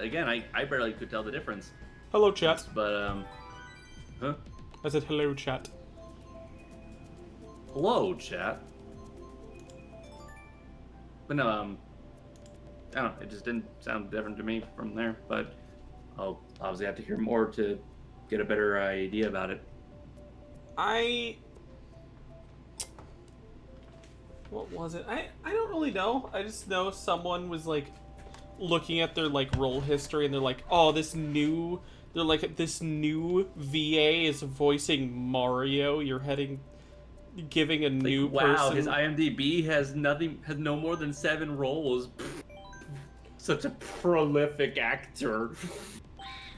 again, I barely could tell the difference. Hello, chat. But huh? I said hello, chat. Hello, chat. But no, I don't know. It just didn't sound different to me from there. But I'll obviously have to hear more to get a better idea about it. What was it? I don't really know. I just know someone was like looking at their like role history and they're like, oh, this new VA is voicing Mario. Giving a new wow, person. his IMDb has no more than 7 roles. Such a prolific actor.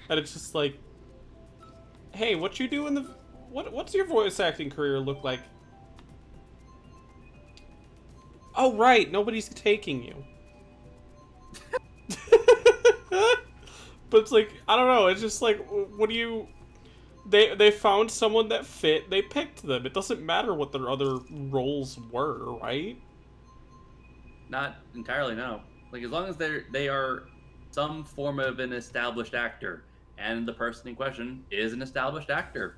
And it's just like, hey, what you do in the what's your voice acting career look like? Oh right, nobody's taking you. But it's like, I don't know, it's just like, what do you... They found someone that fit, they picked them. It doesn't matter what their other roles were, right? Not entirely, no. Like, as long as they are some form of an established actor, and the person in question is an established actor.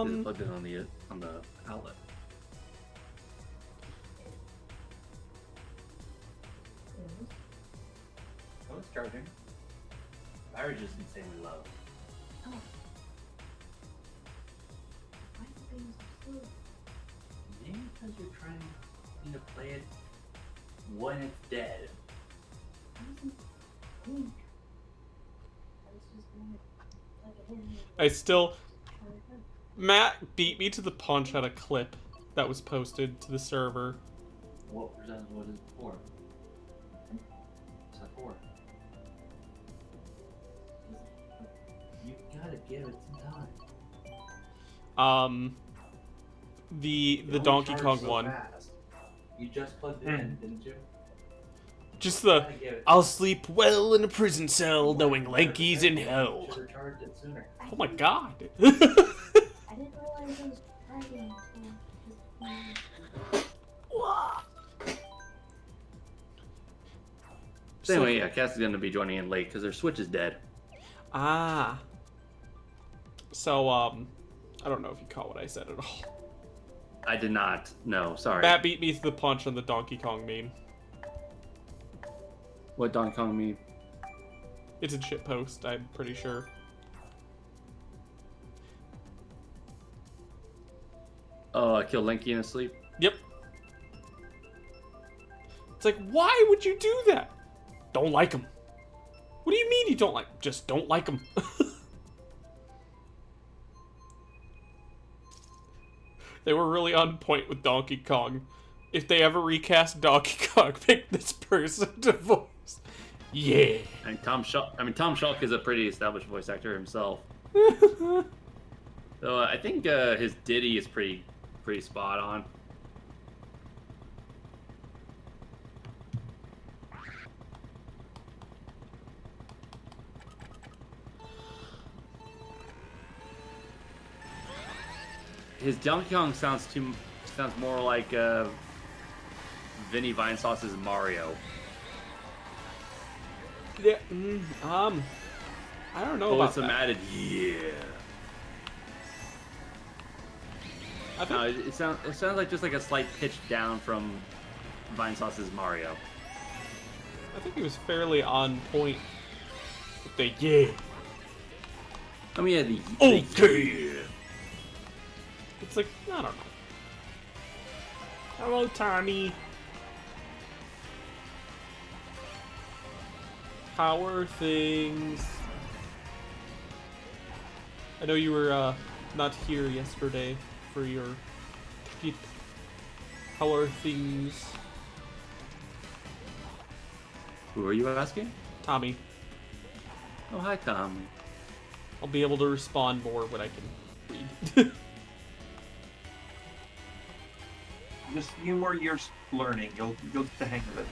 Just plugged in on the outlet. Oh, it's charging. Battery's just insanely low. Oh. Why is the thing so slow? Maybe because you're trying to play it when it's dead. I wasn't blink. I was just going to plug it in. I still... Matt beat me to the punch at a clip that was posted to the server. What is it for? What's that for? You gotta give it some time. The Don't Donkey charge Kong so one. fast. You just plugged it in, didn't you? Just the, I'll sleep well in a prison cell knowing Lanky's in hell. Should have charged it sooner. Oh my god. I didn't realize I was charging So anyway, yeah, Cass is going to be joining in late because their Switch is dead. Ah. So, I don't know if you caught what I said at all. I did not. No, sorry. Matt beat me to the punch on the Donkey Kong meme. What Donkey Kong meme? It's a shitpost, I'm pretty sure. Oh, I killed Linky in his sleep? Yep. It's like, why would you do that? Don't like him. What do you mean you don't like? Just don't like him. They were really on point with Donkey Kong. If they ever recast Donkey Kong, pick this person to voice. Yeah. And Tom Schalk is a pretty established voice actor himself. So I think his Diddy is pretty spot on. His Donkey Kong sounds more like Vinny Vinesauce's Mario. Yeah, I don't know about some that. added yeah. I think, No, it sounds like just like a slight pitch down from Vinesauce's Mario. I think he was fairly on point with the yeah. I mean, yeah, the Okay. yeah. It's like, I don't know. Hello, Tommy. How are things? I know you were not here yesterday for your tip. How are things? Who are you asking? Tommy. Oh, hi, Tom. I'll be able to respond more when I can read. Just a few more years learning, you'll get the hang of it.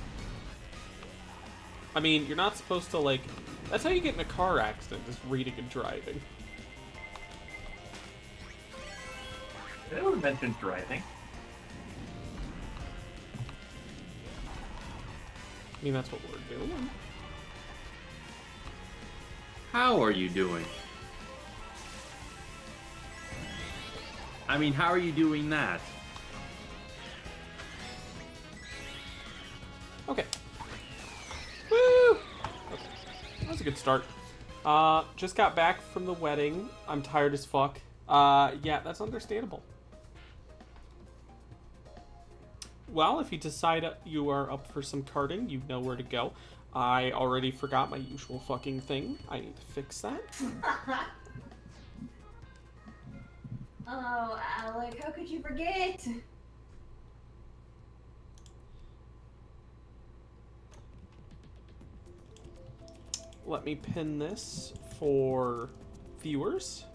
I mean, you're not supposed to, like, That's how you get in a car accident, is reading and driving. I never mentioned driving. I mean, that's what we're doing. How are you doing? I mean, how are you doing that? Okay. Woo! Okay. That was a good start. Just got back from the wedding. I'm tired as fuck. Yeah, that's understandable. Well, if you decide you are up for some karting, you know where to go. I already forgot my usual fucking thing. I need to fix that. Oh, Alec, how could you forget? Let me pin this for viewers.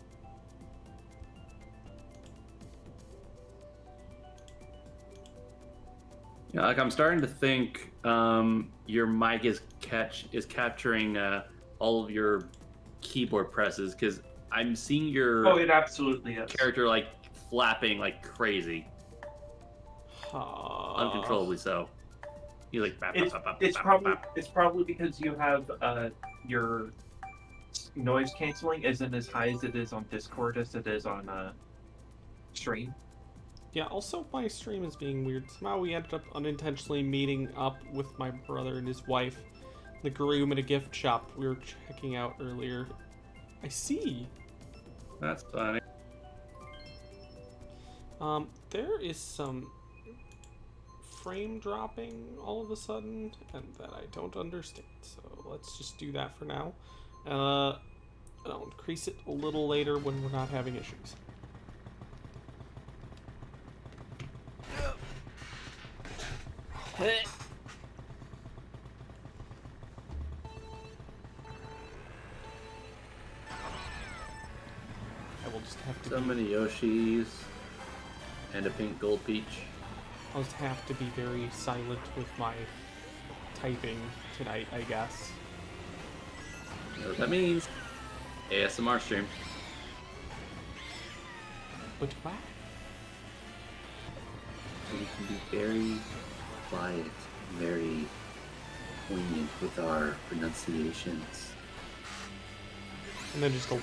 Yeah, like I'm starting to think your mic is capturing all of your keyboard presses because I'm seeing your Oh, it absolutely is. character like flapping like crazy, uncontrollably so. He's like It's probably because you have your noise canceling isn't as high as it is on Discord as it is on stream. Yeah, also my stream is being weird. Somehow we ended up unintentionally meeting up with my brother and his wife, the groom at a gift shop we were checking out earlier. I see. That's funny. There is some frame dropping all of a sudden, and that I don't understand. So let's just do that for now. I'll increase it a little later when we're not having issues. I will just have to. So many Yoshis and a pink gold peach. I'll just have to be very silent with my typing tonight, I guess. You know what that means? ASMR stream. But what? We can be very quiet, very poignant with our pronunciations. And then just go.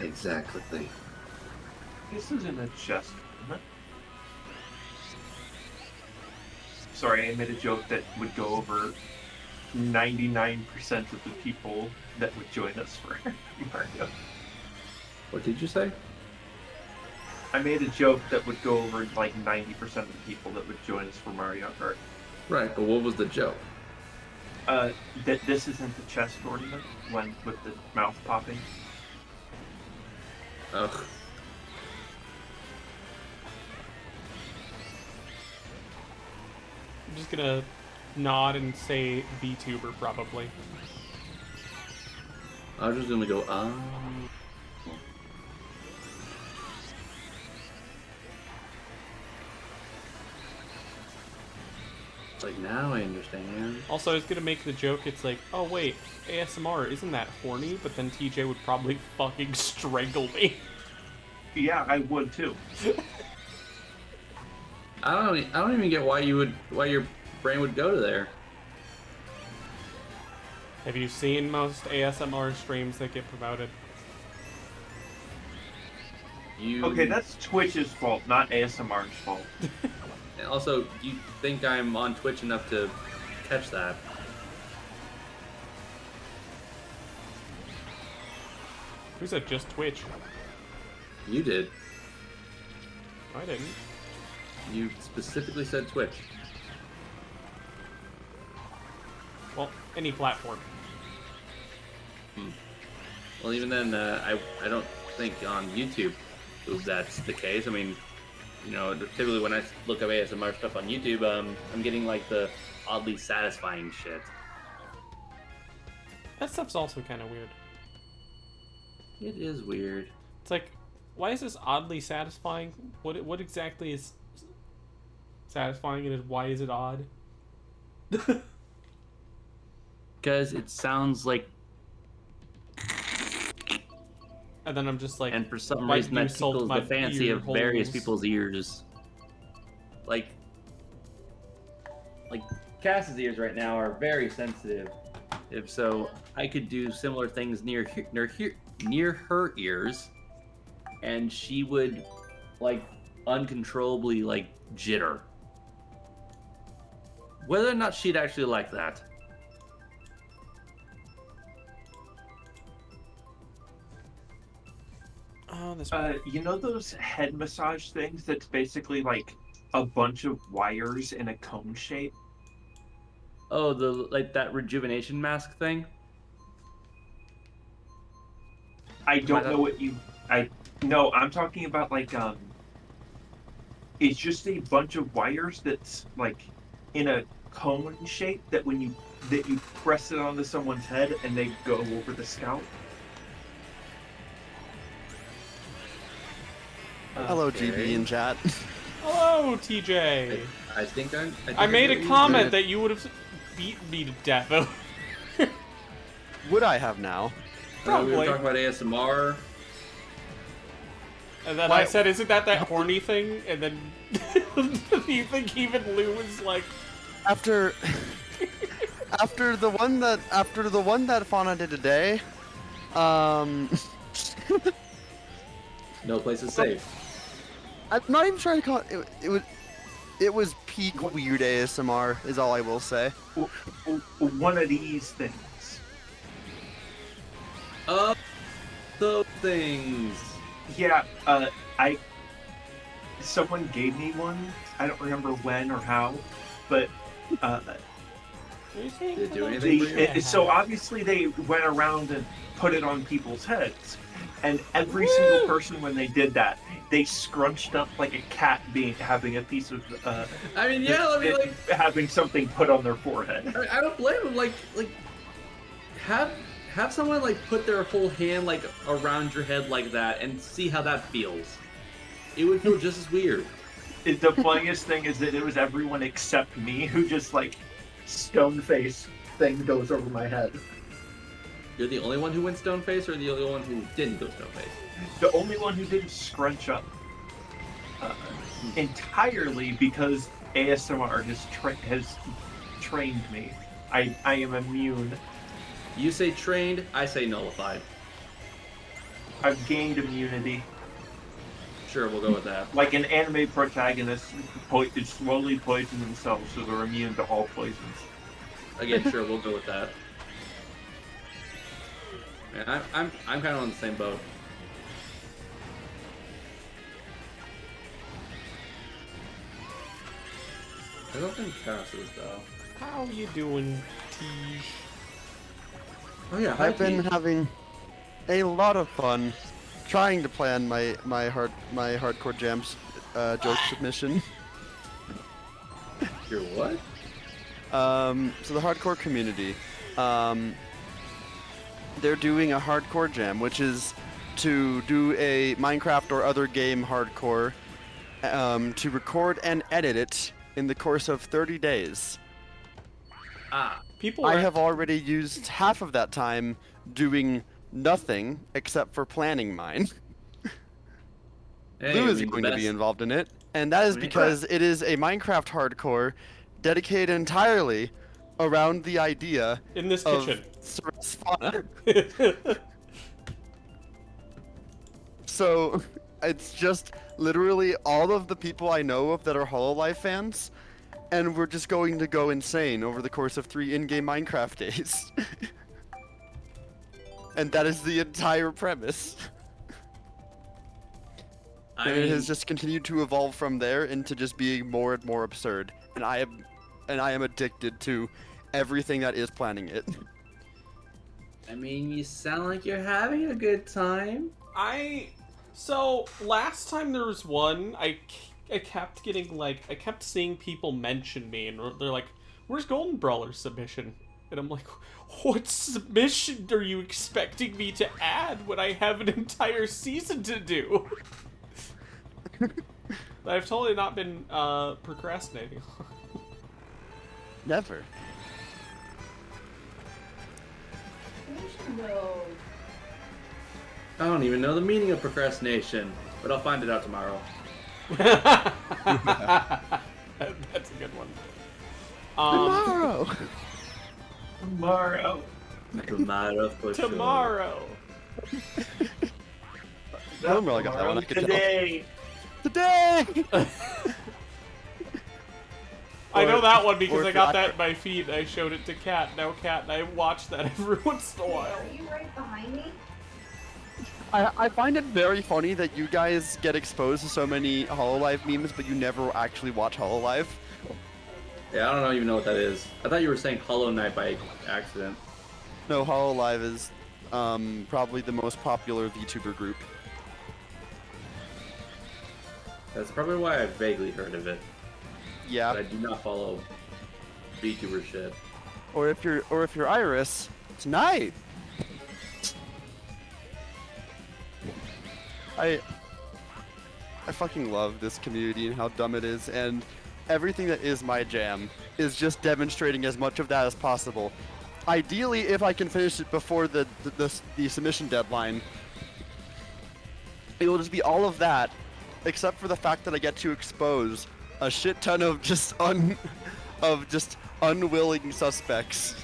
Exactly. This isn't a chest, isn't it? Sorry, I made a joke that would go over 99% of the people that would join us for Mario. What did you say? I made a joke that would go over like 90% of the people that would join us for Mario Kart. Right, but what was the joke? That this isn't the chest ornament when with the mouth popping. Ugh. I'm just gonna nod and say VTuber probably. I was just gonna go, It's like, now I understand. Also, I was gonna make the joke, it's like, oh wait, ASMR, isn't that horny? But then TJ would probably fucking strangle me. Yeah, I would too. I don't even get why your brain would go to there. Have you seen most ASMR streams that get promoted? Okay, that's Twitch's fault, not ASMR's fault. And also, you think I'm on Twitch enough to catch that? Who said just Twitch? You did. I didn't. You specifically said Twitch. Well, any platform. Well, even then, I don't think on YouTube that's the case. I mean, you know, typically when I look up ASMR stuff on YouTube, I'm getting like the oddly satisfying shit. That stuff's also kind of weird. It is weird. It's like, why is this oddly satisfying? What exactly is satisfying, and why is it odd? Because it sounds like, And then I'm just like, and for some why reason did you that insult tickles my the fancy ear of various holes? people's ears. Like Cass's ears right now are very sensitive. If so, I could do similar things near her ears, and she would like uncontrollably like jitter. Whether or not she'd actually like that. Oh, this. You know those head massage things that's basically like a bunch of wires in a cone shape? Oh, the like that rejuvenation mask thing. I Am I don't know what you. I No, I'm talking about like it's just a bunch of wires that's like in a cone shape that you press it onto someone's head and they go over the scalp. Hello, Okay. GB in chat. Hello, TJ. I think I made get a what you comment did. that you would have beaten me to death. Would I have now? We Probably. were talking about ASMR. And then Why- I said, "Isn't that horny thing?" And then you think even Lou was like, After the one that Fauna did today, No place is safe. I'm not even trying to call it. It was peak weird ASMR is all I will say. One of these things. Those things. Yeah, someone gave me one. I don't remember when or how, but Did it do anything for you? so obviously they went around and put it on people's heads, and every single person when they did that, they scrunched up like a cat having a piece of I mean, yeah. I mean, like, having something put on their forehead. I don't blame them. Like, have someone like put their whole hand like around your head like that and see how that feels. It would feel just as weird. The funniest thing is that it was everyone except me who just like stone face thing goes over my head. You're the only one who went stone face, or the only one who didn't go stone face? The only one who didn't scrunch up entirely because ASMR has trained me. I am immune. You say trained, I say nullified. I've gained immunity. Sure, we'll go with that. Like an anime protagonist slowly poison themselves so they're immune to all poisons. Again, sure, we'll go with that. Man, I'm kind of on the same boat. I don't think Cass is though. "How you doing, Tej?" Oh yeah, I've been having a lot of fun trying to plan my hardcore jams joke submission. You're what? So the hardcore community, they're doing a hardcore jam, which is to do a Minecraft or other game hardcore, to record and edit it in the course of 30 days. People I are- have already used half of that time doing nothing except for planning mine. Hey, Lou I is mean, the going to be best- involved in it, and that is I mean, because it is a Minecraft hardcore dedicated entirely around the idea in this of kitchen. Ceres fauna. So it's just literally all of the people I know of that are Hololive fans, and we're just going to go insane over the course of 3 in-game Minecraft days. And that is the entire premise. I And it mean, has just continued to evolve from there into just being more and more absurd. And I am addicted to everything that is planning it. I mean, you sound like you're having a good time. So last time there was one, I kept getting I kept seeing people mention me, and they're like, "Where's Golden Brawler's submission?" And I'm like, "What submission are you expecting me to add when I have an entire season to do?" I've totally not been procrastinating. Never. No. I don't even know the meaning of procrastination, but I'll find it out tomorrow. That's a good one. Tomorrow. Tomorrow. Tomorrow for sure. Tomorrow. I don't really got that one. I could tell. Today. Today. I know that one because or I if got you're- that in my feed and I showed it to Kat. Now Kat and I watch that every once in a while. Are you right behind me? I find it very funny that you guys get exposed to so many HoloLive memes, but you never actually watch HoloLive. Yeah, I don't even know what that is. I thought you were saying Hollow Knight by accident. No, HoloLive is probably the most popular VTuber group. That's probably why I vaguely heard of it. Yeah. But I do not follow VTuber shit. Or if you're Iris, tonight. I fucking love this community and how dumb it is, and everything that is my jam is just demonstrating as much of that as possible. Ideally, if I can finish it before the submission deadline, it will just be all of that, except for the fact that I get to expose a shit ton of just unwilling suspects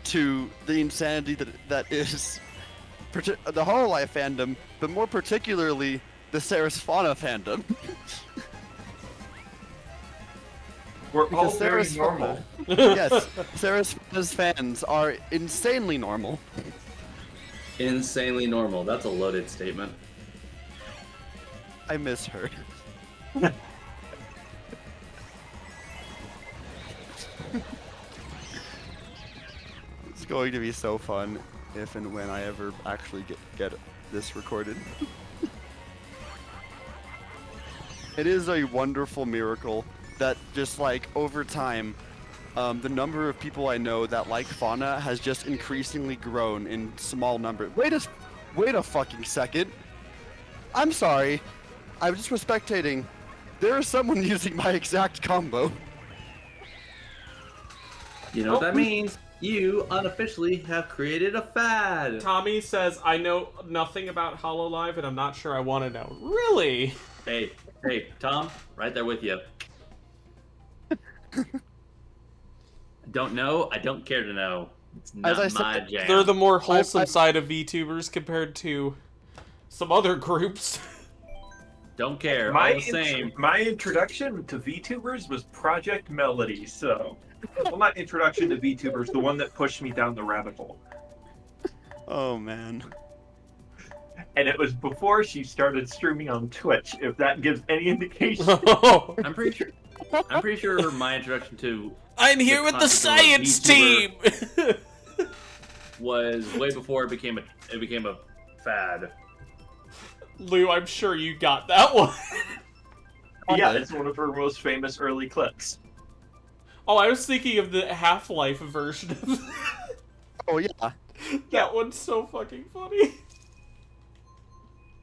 to the insanity that is the HoloLive fandom, but more particularly the Fauna fandom. We're all Because very Sarah's normal. Yes, Fauna's fans are insanely normal. Insanely normal. That's a loaded statement. I miss her. It's going to be so fun if and when I ever actually get this recorded. It is a wonderful miracle that just like over time, the number of people I know that like Fauna has just increasingly grown in small numbers. Wait a fucking second. I'm sorry. I just was spectating. There is someone using my exact combo. You know what that means? You unofficially have created a fad. Tommy says, I know nothing about HoloLive and I'm not sure I want to know. Really? Hey, Tom, right there with you. Don't know. I don't care to know. It's not As I my said, jam. They're the more wholesome I- side of VTubers compared to some other groups. Don't care. My, All the same. my introduction to VTubers was Project Melody, so... Well, not introduction to VTubers, the one that pushed me down the rabbit hole. Oh man. And it was before she started streaming on Twitch, if that gives any indication. I'm pretty sure my introduction to I'm here The with the concept of a science team! was way before it became a fad. Lou, I'm sure you got that one. Yeah, it's one of her most famous early clips. Oh, I was thinking of the Half-Life version of Oh yeah. that one's so fucking funny.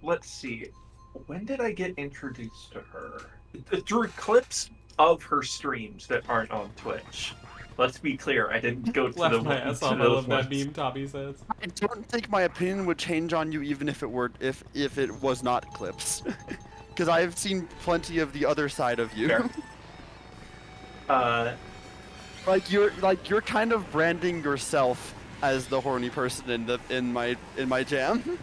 Let's see. When did I get introduced to her? Through clips of her streams that aren't on Twitch. Let's be clear, I didn't go to Laugh the my ones- ass to off. I those love that ones. meme Tommy says. I don't think my opinion would change on you even if it were if it was not clips. Because I have seen plenty of the other side of you. Fair. Like you're kind of branding yourself as the horny person in my jam.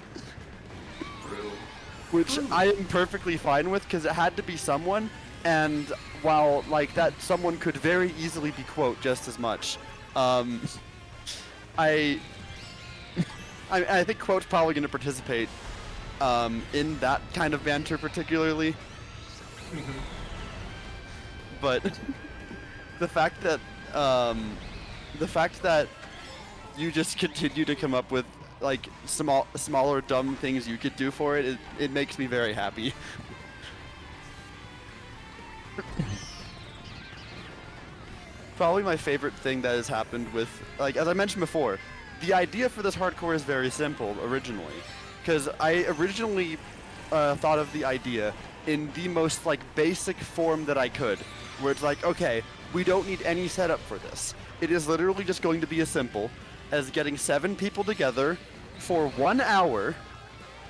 Which I am perfectly fine with because it had to be someone, and while like that someone could very easily be quote just as much, I think quote's probably going to participate in that kind of banter particularly. But the fact that you just continue to come up with like smaller dumb things you could do for it, it makes me very happy. Probably my favorite thing that has happened with, like, as I mentioned before, the idea for this hardcore is very simple originally, because I originally thought of the idea in the most like basic form that I could, where it's like, okay, we don't need any setup for this. It is literally just going to be a simple, as getting 7 people together for 1 hour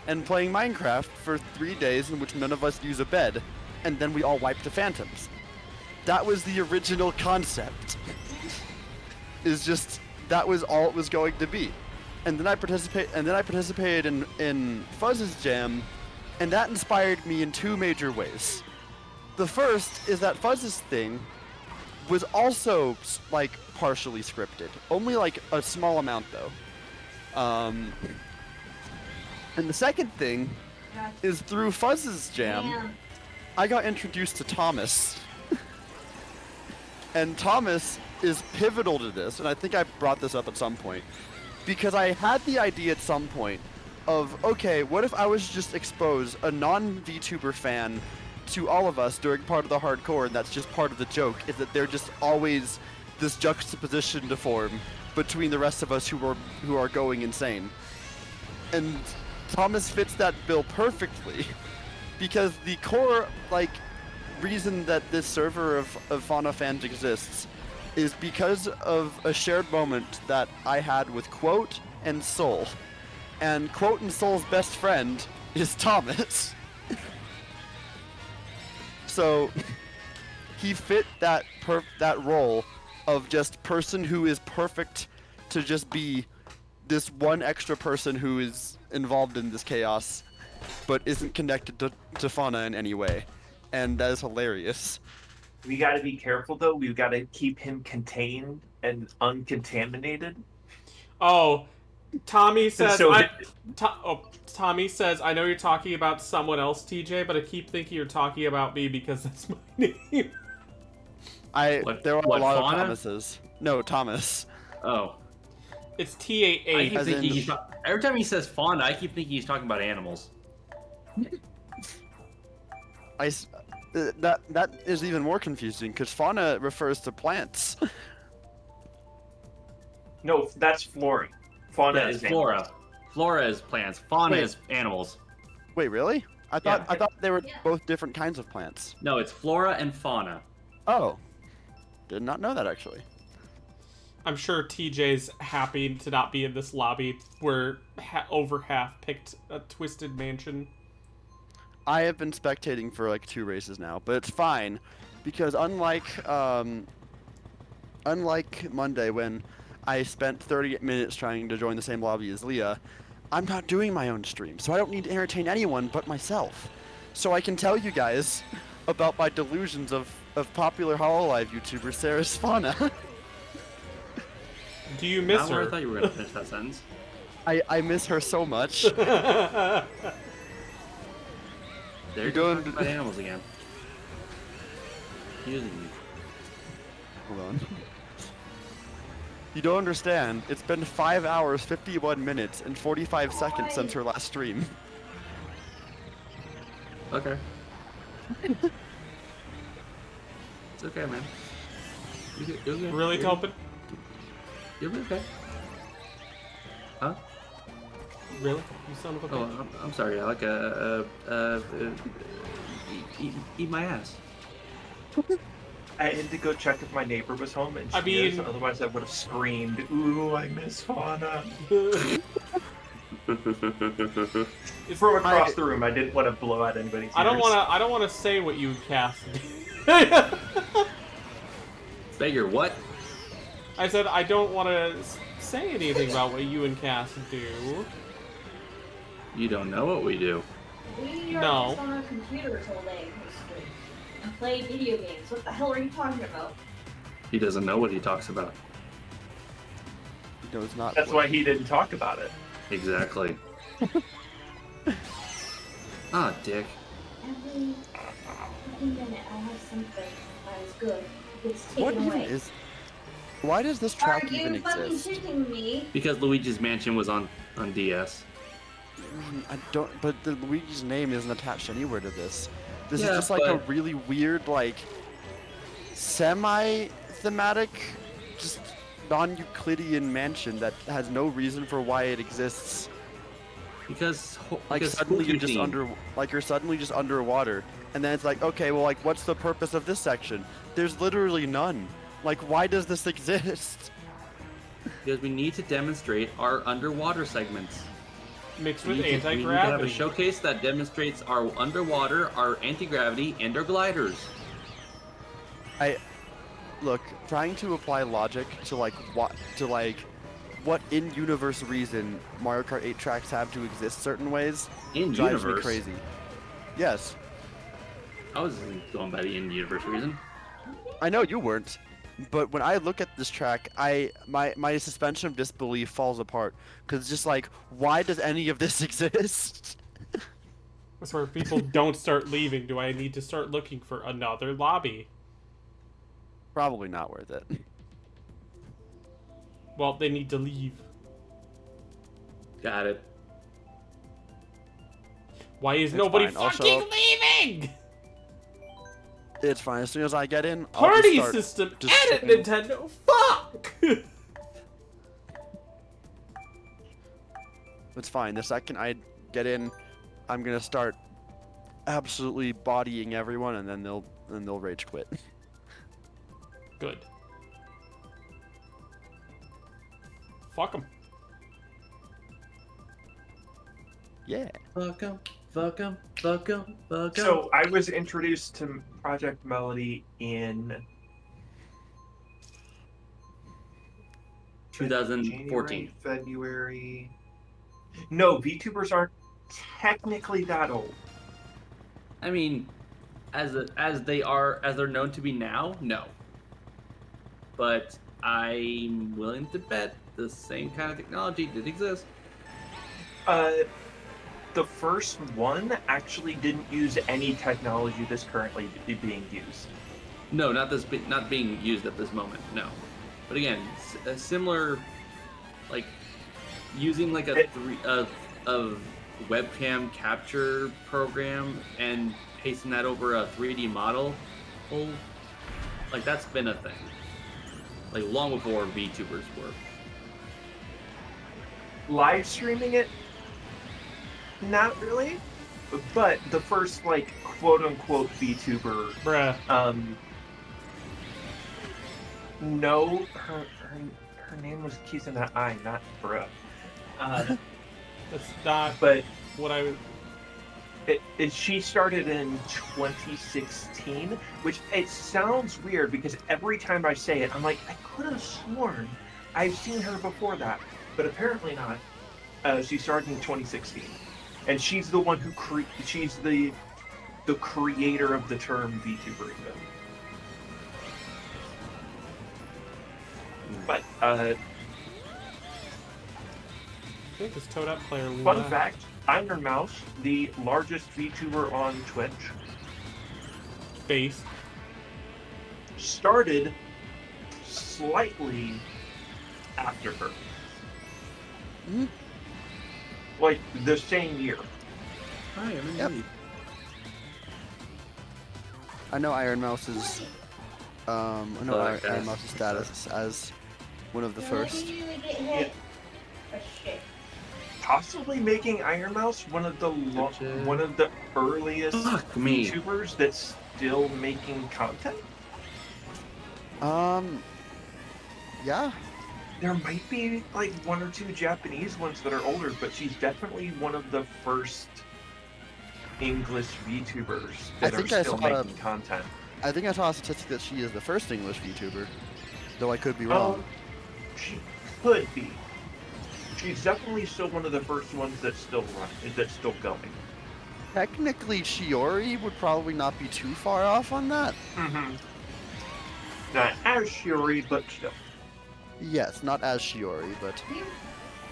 and playing Minecraft for 3 days in which none of us use a bed, and then we all wipe the phantoms. That was the original concept. That was all it was going to be. And then I participated in Fuzz's Jam, and that inspired me in 2 major ways. The first is that Fuzz's thing was also like partially scripted, only like a small amount though. And the second thing is through Fuzz's Jam, I got introduced to Thomas. And Thomas is pivotal to this, and I think I brought this up at some point, because I had the idea at some point of, okay, what if I was just expose a non-VTuber fan to all of us during part of the hardcore, and that's just part of the joke, is that they're just always this juxtaposition to form between the rest of us who are going insane. And Thomas fits that bill perfectly, because the core, like, reason that this server of Fauna fans exists is because of a shared moment that I had with Quote and Soul. And Quote and Soul's best friend is Thomas. So he fit that role of just person who is perfect to just be this one extra person who is involved in this chaos but isn't connected to Fauna in any way. And that is hilarious. We got to be careful though. We've got to keep him contained and uncontaminated. Oh, Tommy says. So Tommy says, I know you're talking about someone else, TJ, but I keep thinking you're talking about me because that's my name. There are a lot Fauna? of Thomases. No, Thomas. Oh. It's I T-A-A. keep thinking every time he says fauna, I keep thinking he's talking about animals. That is even more confusing because fauna refers to plants. No, that's flora. Fauna Yeah, is it's flora. Flora is plants. Fauna Wait. is animals. Wait, really? I thought Yeah. they were Yeah. both different kinds of plants. No, it's flora and fauna. Oh, did not know that actually. I'm sure TJ's happy to not be in this lobby where over half picked a Twisted Mansion. I have been spectating for like 2 races now, but it's fine because unlike Monday when I spent 30 minutes trying to join the same lobby as Leah, I'm not doing my own stream, so I don't need to entertain anyone but myself. So I can tell you guys about my delusions of popular HoloLive YouTuber Sarah's Fauna. Do you miss Not where her? I thought you were gonna finish that sentence. I miss her so much. There You're you doing- talking about animals again. Using me. Hold on. You don't understand. It's been 5 hours, 51 minutes, and 45 seconds since her last stream. Okay. It's okay, man. You'll be Really, Topin? You'll be okay. Huh? Really? You son of a bitch. Oh, I'm sorry. I like eat my ass. I had to go check if my neighbor was home, and she is. Otherwise, I would have screamed, "Ooh, I miss Fauna!" From across the room. I didn't want to blow out anybody's ears. I don't want to say what you cast. Beggar, what? I said I don't want to say anything about what you and Cass do. You don't know what we do. We are No. just on our computers all day, mostly, and play video games. What the hell are you talking about? He doesn't know what he talks about. No, it's not. That's why he didn't talk about it. Exactly. Ah, dick. Every fucking minute I have something that is good. It's taken What even away. is? Why does this track Are even you fucking exist? shitting me? Because Luigi's Mansion was on DS. I don't. But the Luigi's name isn't attached anywhere to this. This Yeah, is just like a but- really weird, like, semi-thematic, just non-Euclidean mansion that has no reason for why it exists. Because Like because suddenly you're spooky just theme. you're suddenly just underwater, and then it's like, okay, well, like, what's the purpose of this section? There's literally none. Like, why does this exist? Because we need to demonstrate our underwater segments. Mixed We with need to have a anti-gravity. showcase that demonstrates our underwater, our anti-gravity, and our gliders. Look, trying to apply logic to what in-universe reason Mario Kart 8 tracks have to exist certain ways In drives me universe, crazy. Yes, I was going by the in-universe reason. I know you weren't, but when I look at this track, my suspension of disbelief falls apart because it's just like, why does any of this exist? That's where people don't start leaving. Do I need to start looking for another lobby? Probably not worth it. Well, they need to leave. Got it. Why is It's nobody fine, I'll show fucking up. leaving? It's fine. As soon as I get in, I'll Party just start system, just edit shooting. Nintendo. Fuck. It's fine. The second I get in, I'm gonna start absolutely bodying everyone, and then they'll rage quit. Good. Fuck them. Yeah. Fuck 'em, fuck 'em, fuck 'em, fuck 'em. So I was introduced to Project Melody in 2014. January, February. No, VTubers aren't technically that old. I mean, as they're known to be now, no. But I'm willing to bet the same kind of technology did exist. The first one actually didn't use any technology that's currently being used. No, not being used at this moment. No, but again, a similar, like using like a webcam capture program and pasting that over a 3D model. Well, like that's been a thing. Like long before VTubers were. Live streaming it, not really. But the first like quote unquote VTuber, Bruh. no, her name was Kizuna I, not bruh. That's not But what I was. she started in 2016, which it sounds weird because every time I say it, I'm like, I could have sworn I've seen her before that, but apparently not. She started in 2016, and she's the one who she's the creator of the term VTuber even. But I think this Toad Up player. fun left. fact, Iron Mouse, the largest VTuber on Twitch, Base. started slightly after her. Mhm. Like the same year. Hi, I'm in Yep. lead. I know Iron Mouse's Black Iron Ass. Mouse's status as one of the You're first. lucky you didn't get hit. Oh shit. Possibly making Iron Mouse one of the Bitches. one of the earliest Fuck me. VTubers that's still making content. Yeah. There might be like one or two Japanese ones that are older, but she's definitely one of the first English VTubers that are think I still saw making content. I think I saw a statistic that she is the first English VTuber, though I could be wrong. She could be. She's definitely still one of the first ones that's still going. Technically, Shiori would probably not be too far off on that. Mm-hmm. Not as Shiori, but still. Yes, not as Shiori, but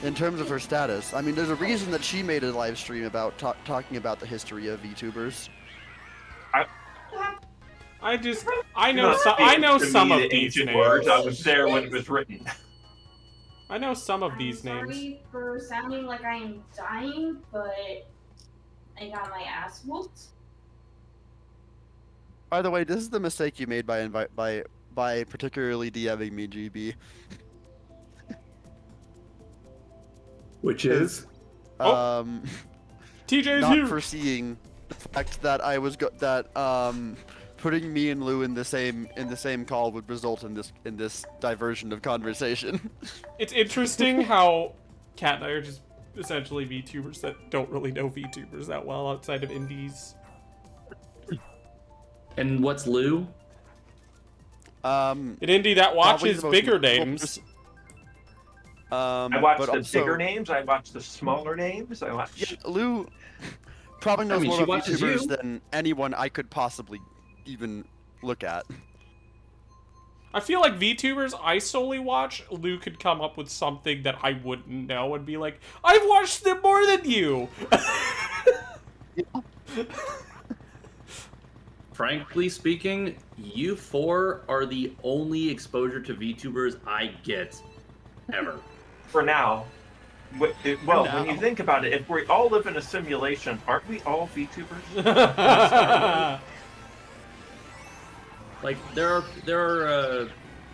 in terms of her status, I mean, there's a reason that she made a live stream about talking about the history of VTubers. I know some of these ancient names. words. I was there when it was written. I know some of these I'm names. sorry for sounding like I am dying, but I got my ass whooped. By the way, this is the mistake you made by particularly DMing me, GB. Which is? Oh. Um, TJ's not here. foreseeing the fact that I was putting me and Lou in the same call would result in this diversion of conversation. It's interesting how Kat and I are just essentially VTubers that don't really know VTubers that well outside of indies. And what's Lou? An indie that Probably watches the most bigger notable names. I watch but the also, bigger names. I watch the smaller names. I watch. Yeah, Lou probably knows mean, more she about watches VTubers you. than anyone I could possibly even look at. I feel like VTubers I solely watch, Lou could come up with something that I wouldn't know and be like, I've watched them more than you! Frankly speaking, you four are the only exposure to VTubers I get ever. For now. Well, now. when you think about it, if we all live in a simulation, aren't we all VTubers? Like there are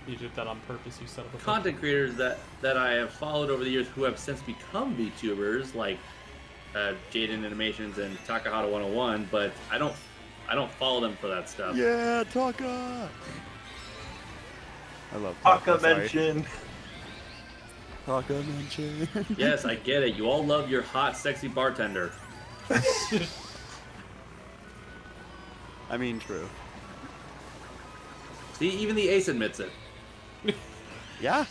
You did that on purpose, you son of a content creators that I have followed over the years who have since become VTubers, like Jaden Animations and Takahata 101, but I don't follow them for that stuff. Yeah, Taka. I love Taka sorry. mention. Taka mention. Yes, I get it. You all love your hot, sexy bartender. I mean, true. See, even the ace admits it. Yeah.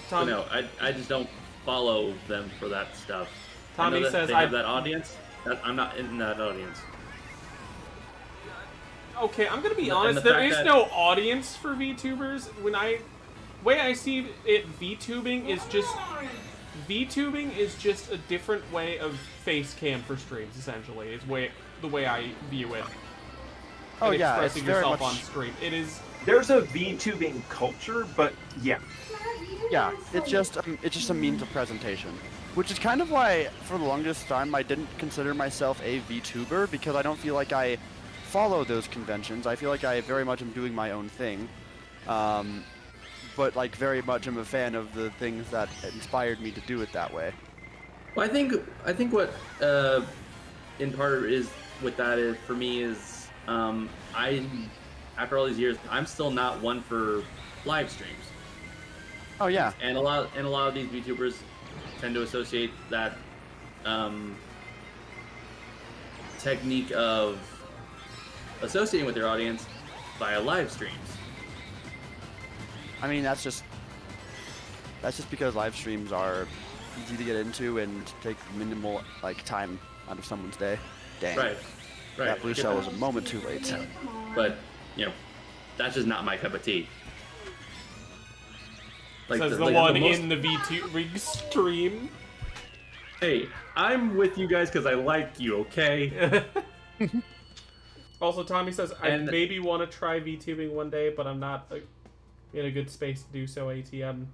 So Tom, no, I just don't follow them for that stuff. I Tommy know that says they I... have that audience. I'm not in that audience. Okay, I'm gonna be And honest, the there fact is that- no audience for VTubers. Way I see it, VTubing is just a different way of face cam for streams, essentially. It's the way I view it. Oh And yeah, it's expressing very yourself much. on stream. It is... There's a VTubing culture, but yeah. Yeah, it's just a means of presentation, which is kind of why for the longest time I didn't consider myself a VTuber, because I don't feel like I follow those conventions. I feel like I very much am doing my own thing, but like very much am a fan of the things that inspired me to do it that way. Well, I think what in part is with that is for me is I after all these years I'm still not one for live streams. Oh yeah, And a lot of these VTubers tend to associate that technique of associating with their audience via live streams. I mean that's just because live streams are easy to get into and take minimal like time out of someone's day. Dang, Right. that blue cell was a moment too late. But that's just not my cup of tea. Like says the like one most- in the VTubing stream. Hey, I'm with you guys because I like you, okay? Also, Tommy says, I And- maybe want to try VTubing one day, but I'm not in a good space to do so, ATM.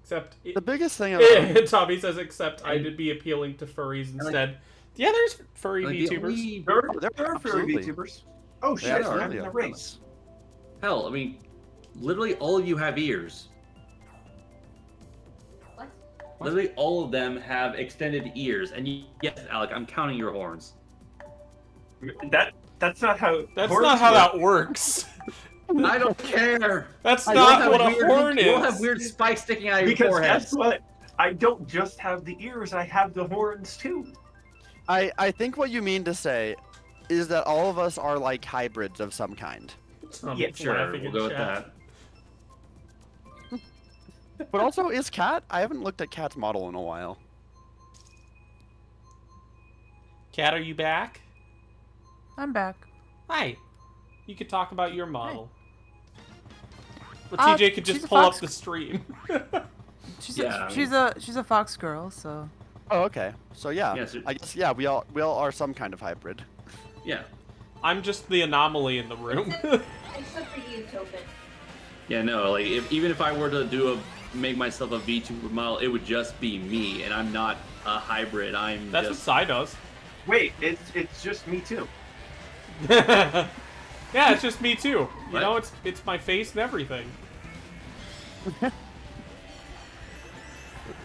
Except... The biggest thing about Tommy says, except I'd be appealing to furries instead. Yeah, there's furry Like, the VTubers. only- There are furry absolutely. VTubers. Oh shit, Yeah, I'm absolutely in are. a race. Hell, I mean, literally all of you have ears. What? Literally all of them have extended ears. And yes, Alec, I'm counting your horns. That's not how. That's horns not how work. that works. I don't care. That's You not all what have a weird- horn is. You all have weird spikes sticking out of your Because foreheads. guess what? I don't just have the ears. I have the horns too. I think what you mean to say is that all of us are like hybrids of some kind. I'm Yeah, Sure, laughing we'll in go with chat. that. But also, is Cat? I haven't looked at Cat's model in a while. Kat, are you back? I'm back. Hi. You could talk about your model. Or Uh, TJ could just she's a pull up fox. the stream. Yeah, She's a fox girl, so Oh, okay. So yeah, Yes, I guess yeah, we all are some kind of hybrid. Yeah. I'm just the anomaly in the room. Except for you, Topin. Yeah, no, like even if I were to make myself a VTuber model, it would just be me, and I'm not a hybrid. I'm That's just what Sai does. Wait, it's just me too. Yeah, it's just me too. You What? know, it's my face and everything.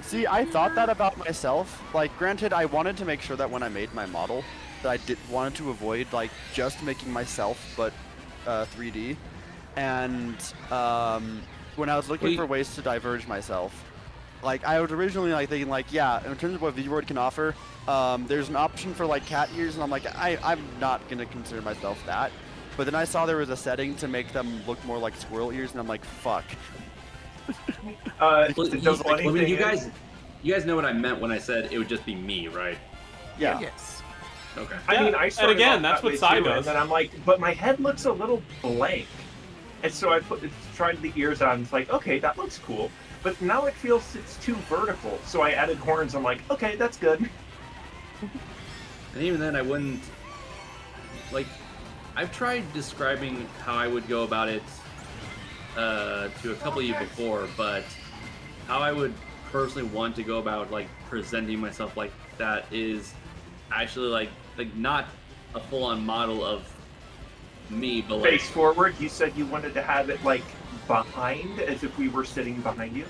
See, I thought that about myself. Like, granted, I wanted to make sure that when I made my model, that I wanted to avoid like just making myself, but 3D. And when I was looking for ways to diverge myself, like I was originally like thinking like, yeah, in terms of what VOD can offer, there's an option for like cat ears, and I'm like, I'm not gonna consider myself that. But then I saw there was a setting to make them look more like squirrel ears, and I'm like, fuck. You guys know what I meant when I said it would just be me, right? Yeah. Yes. Okay. I mean, I started and again, off that's that what way Sai too, does. And then I'm like, but my head looks a little blank. And so I tried the ears on. It's like, okay, that looks cool. But now it feels it's too vertical. So I added horns. I'm like, okay, that's good. And even then, I wouldn't like. I've tried describing how I would go about it to a couple of you before, but how I would personally want to go about like presenting myself like that is actually like not a full-on model of me, but like Face forward. You said you wanted to have it like behind, as if we were sitting behind you.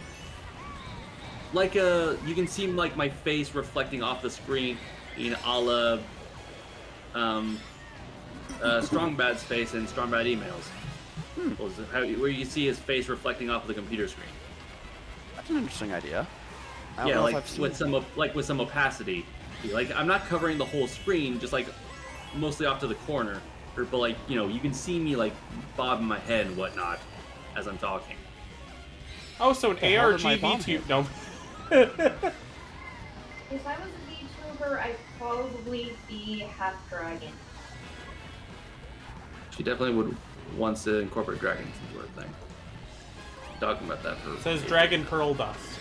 like you can see like my face reflecting off the screen in a la Strong Bad's face in Strong Bad Emails. Where you see his face reflecting off of the computer screen. That's an interesting idea. I don't Yeah, know if like I've seen with some opacity. Like I'm not covering the whole screen, just like mostly off to the corner. But like you can see me like bobbing my head and whatnot as I'm talking. Oh, so an hell ARG did my bomb VTuber. No. If I was a VTuber, I'd probably be half dragon. She definitely would wants to incorporate dragons into her thing. Talking about that for Says Dragon Pearl Dust.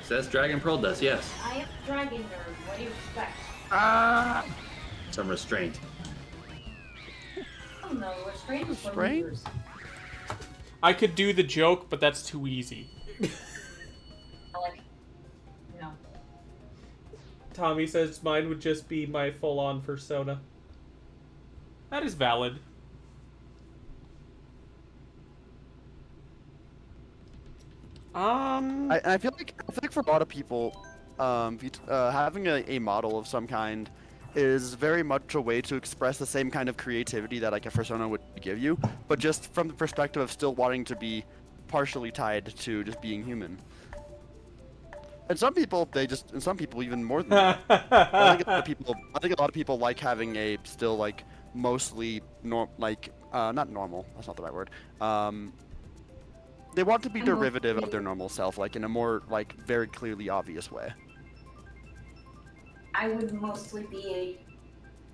Says Dragon Pearl does, yes. I am a dragon nerd. What do you expect? Some restraint. Oh no, restraint is for Restraint? losers. I could do the joke, but that's too easy. Like, no. Tommy says mine would just be my full-on persona. That is valid. I feel like for a lot of people, having a model of some kind is very much a way to express the same kind of creativity that like a persona would give you, but just from the perspective of still wanting to be partially tied to just being human. And some people, and some people even more than that. I think a lot of people like having a still like mostly not normal. That's not the right word. They want to be derivative of their normal self, like in a more like very clearly obvious way. I would mostly be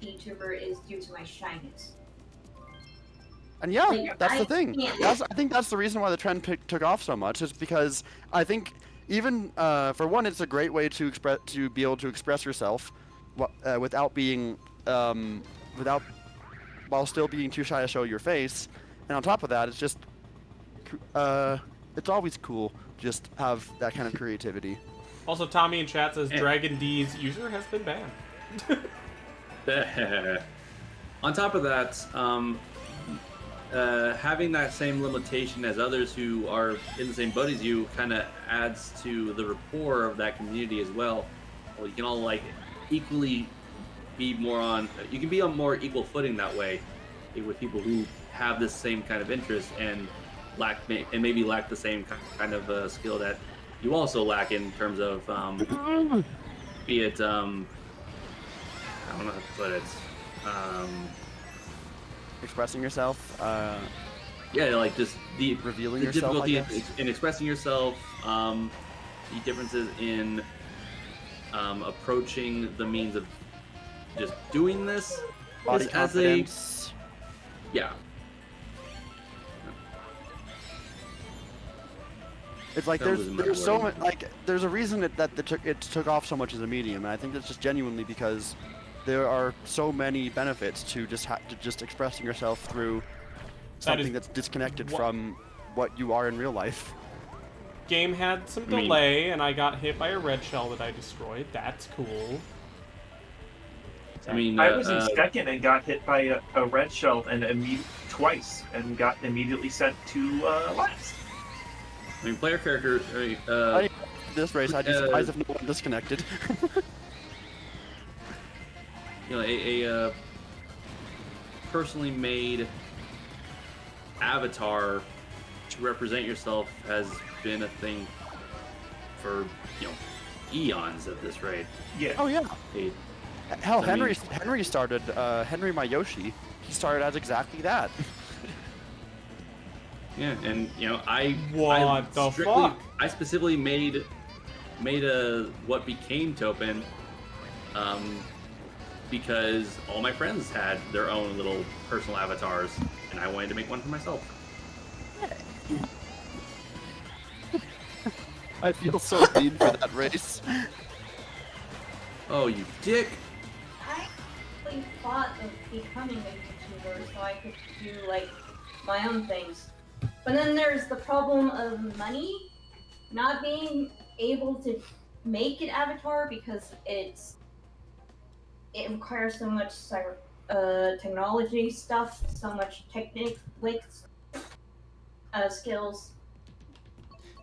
a VTuber is due to my shyness. And yeah, Like, that's the I thing. can't- I think that's the reason why the trend took off so much. Is because I think even for one, it's a great way to be able to express yourself, without being while still being too shy to show your face. And on top of that, it's just it's always cool to just have that kind of creativity. Also, Tommy in chat says Dragon D's user has been banned. On top of that, having that same limitation as others who are in the same boat as you kind of adds to the rapport of that community as well. Well, you can all like equally be more on. You can be on more equal footing that way with people who have this same kind of interest and maybe lack the same kind of skill that you also lack in terms of be it I don't know how to put it. Expressing yourself. Yeah, like just the revealing the yourself, difficulty I guess. in expressing yourself, the differences in approaching the means of just doing this Body as confidence. yeah. It's like That was my there's so word. much, like there's a reason that it took off so much as a medium, and I think that's just genuinely because there are so many benefits to just expressing yourself through something that's disconnected from what you are in real life. Game had some delay, and I got hit by a red shell that I destroyed. That's cool. I mean, I was in second and got hit by a red shell twice and got immediately sent to last. I mean, player character. this race. I'd be surprised if no one disconnected. You know, a personally made avatar to represent yourself has been a thing for, you know, eons at this rate. Yeah. Oh yeah. Hey, Hell, I mean- Henry started. Henry Mayoshi. He started as exactly that. yeah, and you know, I What the fuck? I specifically made a what became Topin, because all my friends had their own little personal avatars, and I wanted to make one for myself. I feel so mean for that race. Oh, you dick! I actually thought of becoming a YouTuber so I could do like my own things. But then there's the problem of money, not being able to make an avatar because it requires so much technology stuff, so much skills.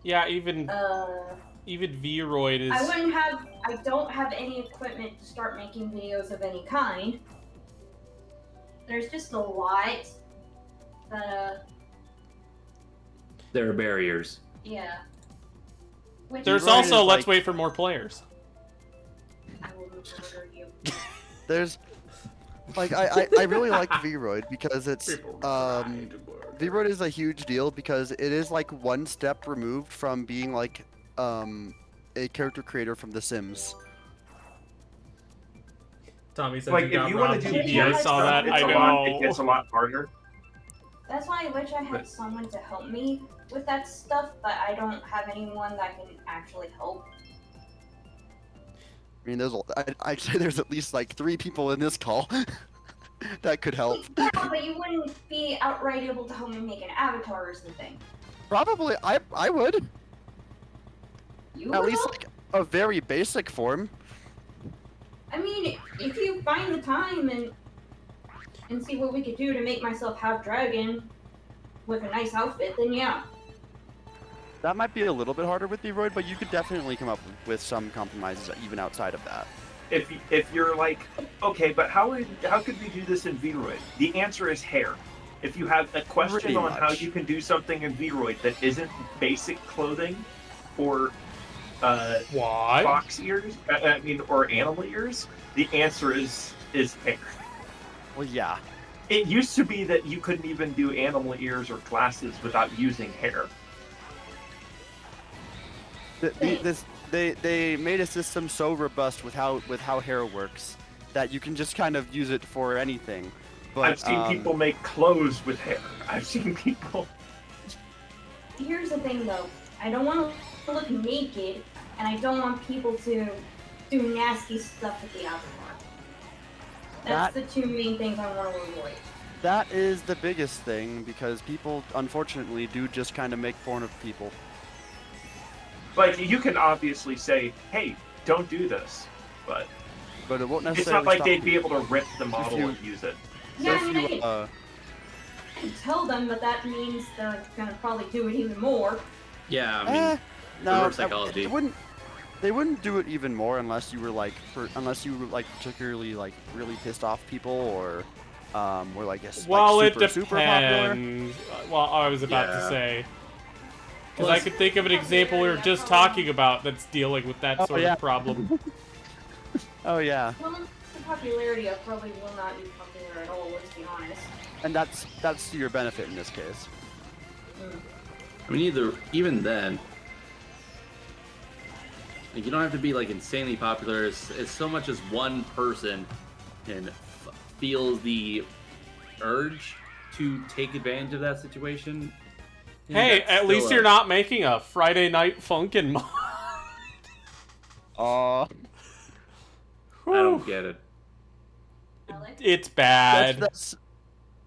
Yeah, even Uh, Vroid is. I don't have any equipment to start making videos of any kind. There's just a lot that, There are barriers. yeah. Which There's Vroid also is let's like- wait for more players. I will murder you. There's like I really like Vroid because it's Vroid is a huge deal because it is like one step removed from being like a character creator from The Sims. Tommy said Like you if got you want robbed to do TV. I PvE saw stuff, that. I it gets a know. lot harder. That's why I wish I had someone to help me with that stuff, but I don't have anyone that can actually help. I mean, I'd say there's at least like 3 people in this call that could help. Yeah, but you wouldn't be outright able to help me make an avatar or something. Probably, I would. You At would least help? like a very basic form. I mean, if you find the time and see what we could do to make myself half dragon with a nice outfit, then yeah. That might be a little bit harder with Vroid, but you could definitely come up with some compromises even outside of that. If you're like, okay, but how could we do this in Vroid? The answer is hair. If you have a question Pretty on how much. you can do something in Vroid that isn't basic clothing or Why? fox ears, or animal ears, the answer is hair. Well, yeah. It used to be that you couldn't even do animal ears or glasses without using hair. They made a system so robust with how hair works that you can just kind of use it for anything. But I've seen people make clothes with hair. I've seen people. Here's the thing though, I don't want to look naked, and I don't want people to do nasty stuff with the avatar. That's the 2 main things I want to avoid. that is the biggest thing because people unfortunately do just kind of make porn of people. Like, you can obviously say, hey, don't do this, but But it won't necessarily. it's not like stop they'd be people. able to rip the model you- and use it. Yeah, So I if mean, I you, can tell them, but that means they're gonna probably do it even more. Yeah, I mean, no, reverse psychology. They wouldn't do it even more unless you were like particularly like really pissed off people or were like Well, super, it super popular. depends. Well, I was about to Yeah. say. Because Well, I could think of an example we were just talking about that's dealing with that sort yeah. of problem. Oh yeah, Well, the popularity of probably will not be popular at all, let's be honest. and that's to your benefit in this case. I mean, even then, like, you don't have to be like insanely popular. It's so much as one person can feels the urge to take advantage of that situation. Yeah, Hey, that's at least still you're not making a Friday Night Funkin' mod. I don't get it. Alex, It's bad. That's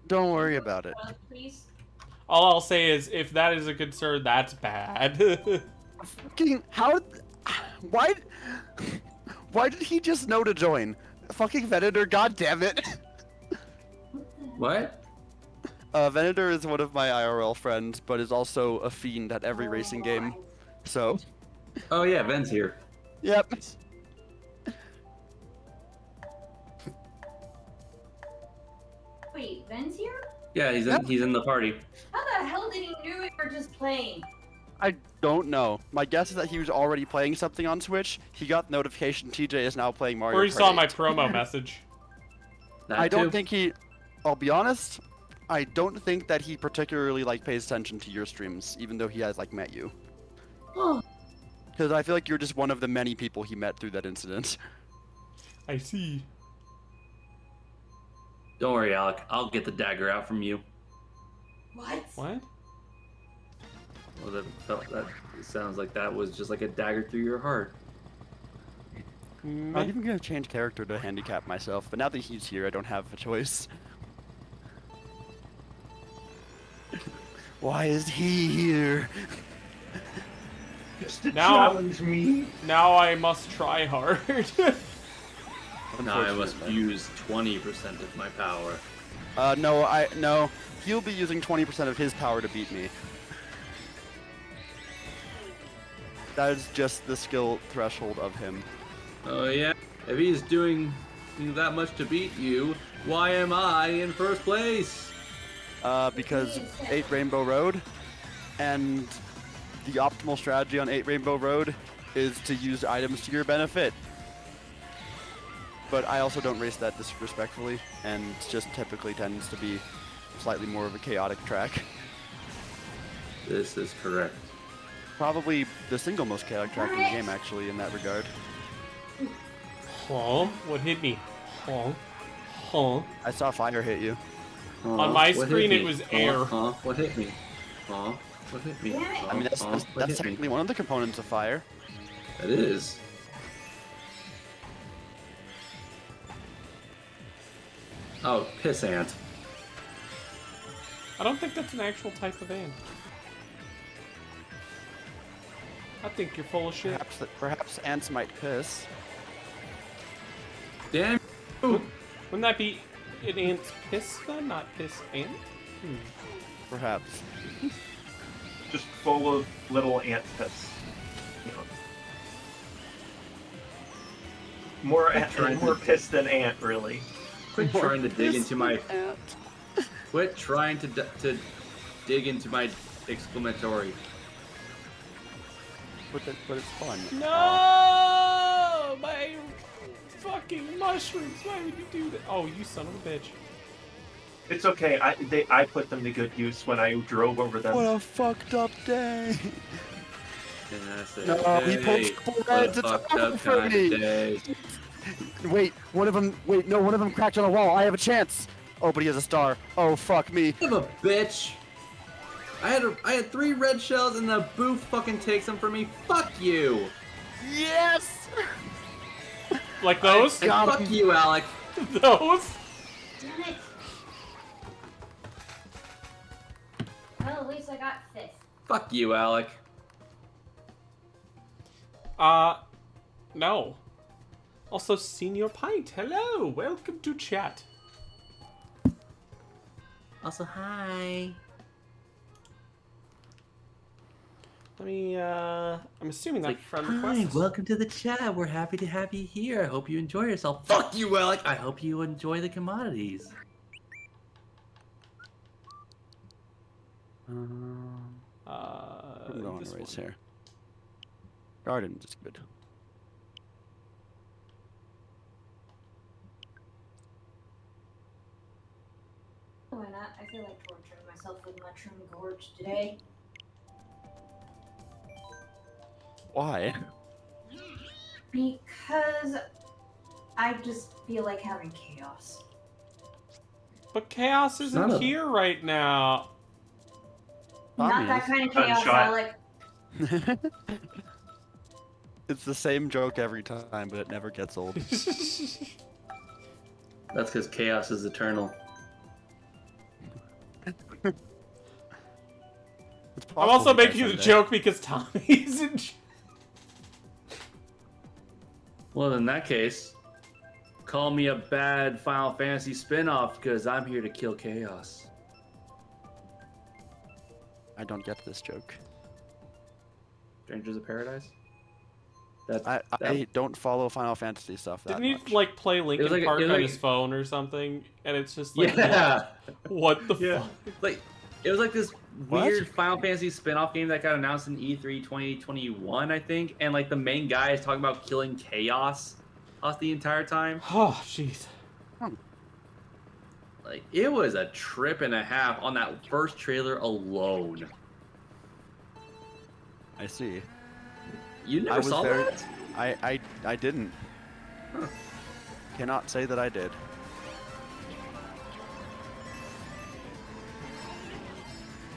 don't worry about it. please. All I'll say is, if that is a concern, that's bad. Fucking why did he just know to join? Fucking Venator, god damn it. What? Venator is one of my IRL friends, but is also a fiend at every racing game. So Oh yeah, Ven's here. Yep. Wait, Ben's here? Yeah, he's in the party. How the hell did he knew we were just playing? I don't know. My guess is that he was already playing something on Switch. He got the notification TJ is now playing Mario Or he Kart saw my 8. promo message. That I don't too. think he. I'll be honest. I don't think that he particularly pays attention to your streams, even though he has met you. Oh. Because I feel like you're just one of the many people he met through that incident. I see. Don't worry, Alec. I'll get the dagger out from you. What? What? Well, that sounds like that was just like a dagger through your heart. I'm even gonna change character to handicap myself, but now that he's here, I don't have a choice. Why is he here? Just to Now- challenge me. Now I must try hard. Now I must use 20% of my power. No. He'll be using 20% of his power to beat me. That is just the skill threshold of him. Oh yeah? If he's doing that much to beat you, why am I in first place? Because 8 Rainbow Road, and the optimal strategy on 8 Rainbow Road is to use items to your benefit. But I also don't race that disrespectfully, and just typically tends to be slightly more of a chaotic track. This is correct. Probably the single most chaotic track in the game, actually, in that regard. Huh? What hit me? Huh? Huh? I saw fire hit you. On my What screen, hit it me? was air. What hit me? What hit me? I mean, that's What hit me? technically one of the components of fire. It is. Oh, piss ant. I don't think that's an actual type of ant. I think you're full of shit. Perhaps ants might piss. Damn. Wouldn't that be an ant's piss then, not piss ant? Perhaps. Just full of little ant piss. You know. More piss than ant, really. Quit trying to dig into my. Ant. Quit trying to dig into my exclamatory. But it's fun. No! My fucking mushrooms! Why would you do that? Oh, you son of a bitch. It's okay. I put them to good use when I drove over them. What a fucked up day. And I said, No, he hey, pulled couple what a reds. It's fucked over up for kind me. of day. Wait, one of them cracked on a wall. I have a chance. Oh, but he has a star. Oh, fuck me. Son of a bitch. I had 3 red shells and the boof fucking takes them from me. Fuck you. Yes! Like those? And Got fuck him. you, Alec. Those? Damn it. Well, at least I got 5th. Fuck you, Alec. No. Also, Senior Pint, hello! Welcome to chat. Also, hi. Let me, I'm assuming that Like, friend hi, request. welcome to the chat. We're happy to have you here. I hope you enjoy yourself. Fuck you, Alec. I hope you enjoy the commodities. I'm going This to race one. here. Garden is good. Why not? I feel like torturing myself with Mushroom Gorge today. Why? Because I just feel like having chaos. But Chaos Not isn't a- here right now. Not that kind of chaos, Gunshot. Alec. It's the same joke every time, but it never gets old. That's because chaos is eternal. It's I'm possible also to die making the someday. joke because Tommy's in. Well, in that case, call me a bad Final Fantasy spin-off because I'm here to kill chaos. I don't get this joke. Strangers of Paradise? I don't follow Final Fantasy stuff that Didn't much. he like play Linkin like- Park it was on like- his phone or something? And it's just like, Yeah. what the Yeah. fuck? Like, it was like this What? weird Final Fantasy spin-off game that got announced in E3 2021, I think. And like the main guy is talking about killing chaos the entire time. Oh, jeez. Like, it was a trip and a half on that first trailer alone. I see. You I never was saw very- that? I didn't. Huh. Cannot say that I did.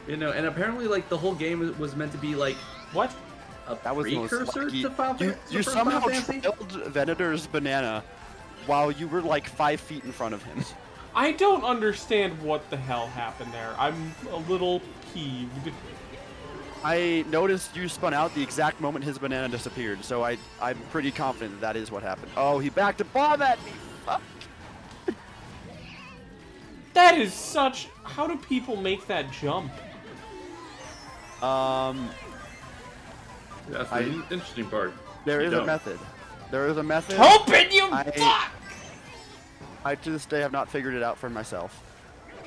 You know, and apparently, like, the whole game was meant to be, like, What? a That was the most precursor lucky. to Final You, Fantasy. you somehow trailed Venator's banana while you were like 5 feet in front of him. I don't understand what the hell happened there. I'm a little peeved. I noticed you spun out the exact moment his banana disappeared, so I'm pretty confident that is what happened. Oh, he backed a bomb at me! Fuck. That is such... How do people make that jump? That's the interesting part. There You is a don't. method. There is a method. Open, you I- fuck! I to this day have not figured it out for myself.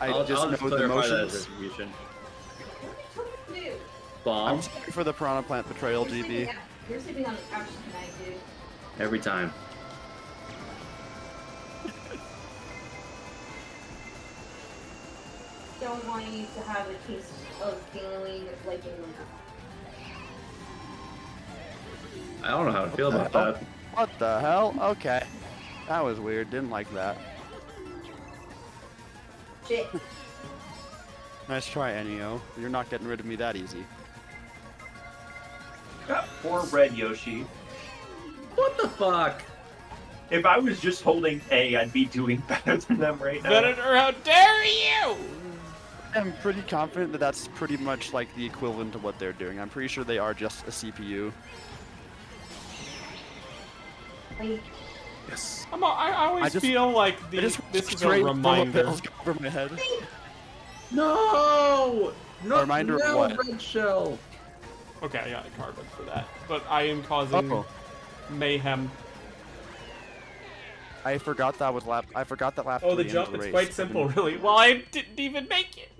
I'll just just know the clarify that as motions. distribution. What do you do? Bomb I'm sorry for the Piranha Plant betrayal, You're GB. sleeping out- You're sleeping on the couch tonight, dude. every time. Don't want you to have a taste of feeling like in the I don't know how to feel about Oh, that. what the hell? Okay. That was weird. Didn't like that. shit. Nice try, Ennio. You're not getting rid of me that easy. Poor Red Yoshi. What the fuck? If I was just holding A, I'd be doing better than them right now. Venator, how dare you! I'm pretty confident that that's pretty much like the equivalent to what they're doing. I'm pretty sure they are just a CPU. Like, Yes. I always I just- feel like I just this is a straight bullet reminder. bills go over my head. No! No, A reminder of no, what? Red Shell. Okay, I got a carbon for that. But I am causing Uh-oh. mayhem. I forgot that was lap. I forgot that lap. Oh, the 3 jump? ends the It's race. quite I've simple, been- really. Well, I didn't even make it.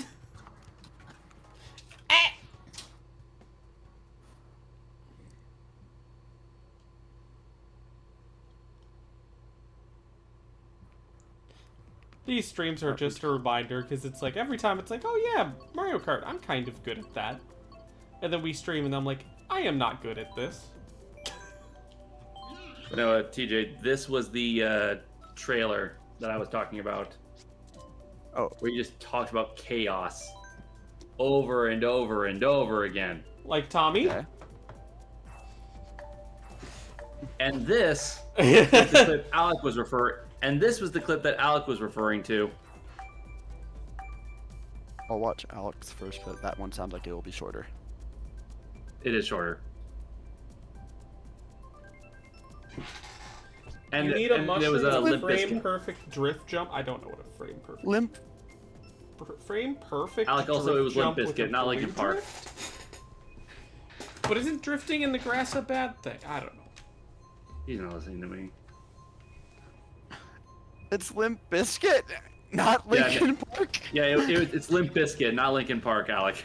Eh. These streams are just a reminder, because it's like, every time it's like, oh yeah, Mario Kart, I'm kind of good at that. And then we stream and I'm like, I am not good at this. No, TJ, this was the trailer that I was talking about. Oh. Where you just talked about chaos over and over and over again. Like Tommy? Okay. And this was the clip Alec was this was the clip that Alec was referring to. I'll watch Alex first, but that one sounds like it will be shorter. It is shorter. And You need a and there was a mushroom Limp frame Bizkit. perfect drift jump. I don't know what a frame perfect. Limp. Frame perfect. Alec, also, drift it was Limp jump with Bizkit, a not Linkin blue Park. drift? But isn't drifting in the grass a bad thing? I don't know. He's not listening to me. It's Limp Biscuit, not Yeah, Linkin Park. Yeah, it's Limp Bizkit, not Linkin Park, Alec.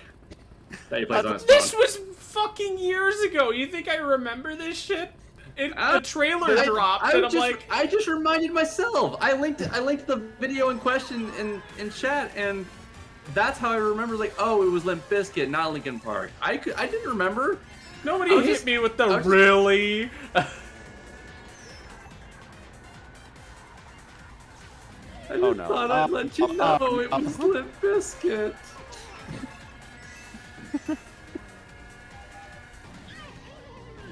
That he plays on his This phone. was fucking years ago. You think I remember this shit? A trailer I- dropped, and I'm like, I just reminded myself. I linked the video in question in chat, and that's how I remember. Like, oh, it was Limp Bizkit, not Linkin Park. I didn't remember. nobody I was hit just- me with the I was- really. I just Oh, no. thought I'd let you know it was Limp Bizkit.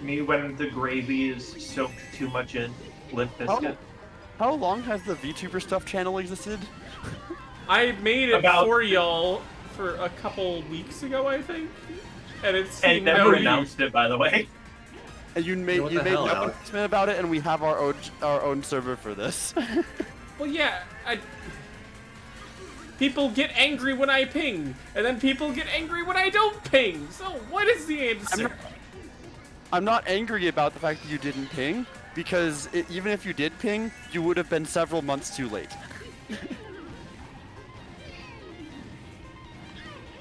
Me when the gravy is soaked too much in Limp Bizkit. How long has the VTuber stuff channel existed? I made it About- for y'all for a couple weeks ago, I think, and it's And seen never no use. announced it, by the way. And you made what you the made hell, no Alex? announcement about it, and we have our own server for this. Well, yeah, people get angry when I ping, and then people get angry when I don't ping. So what is the answer? I'm not angry about the fact that you didn't ping, because even if you did ping, you would have been several months too late.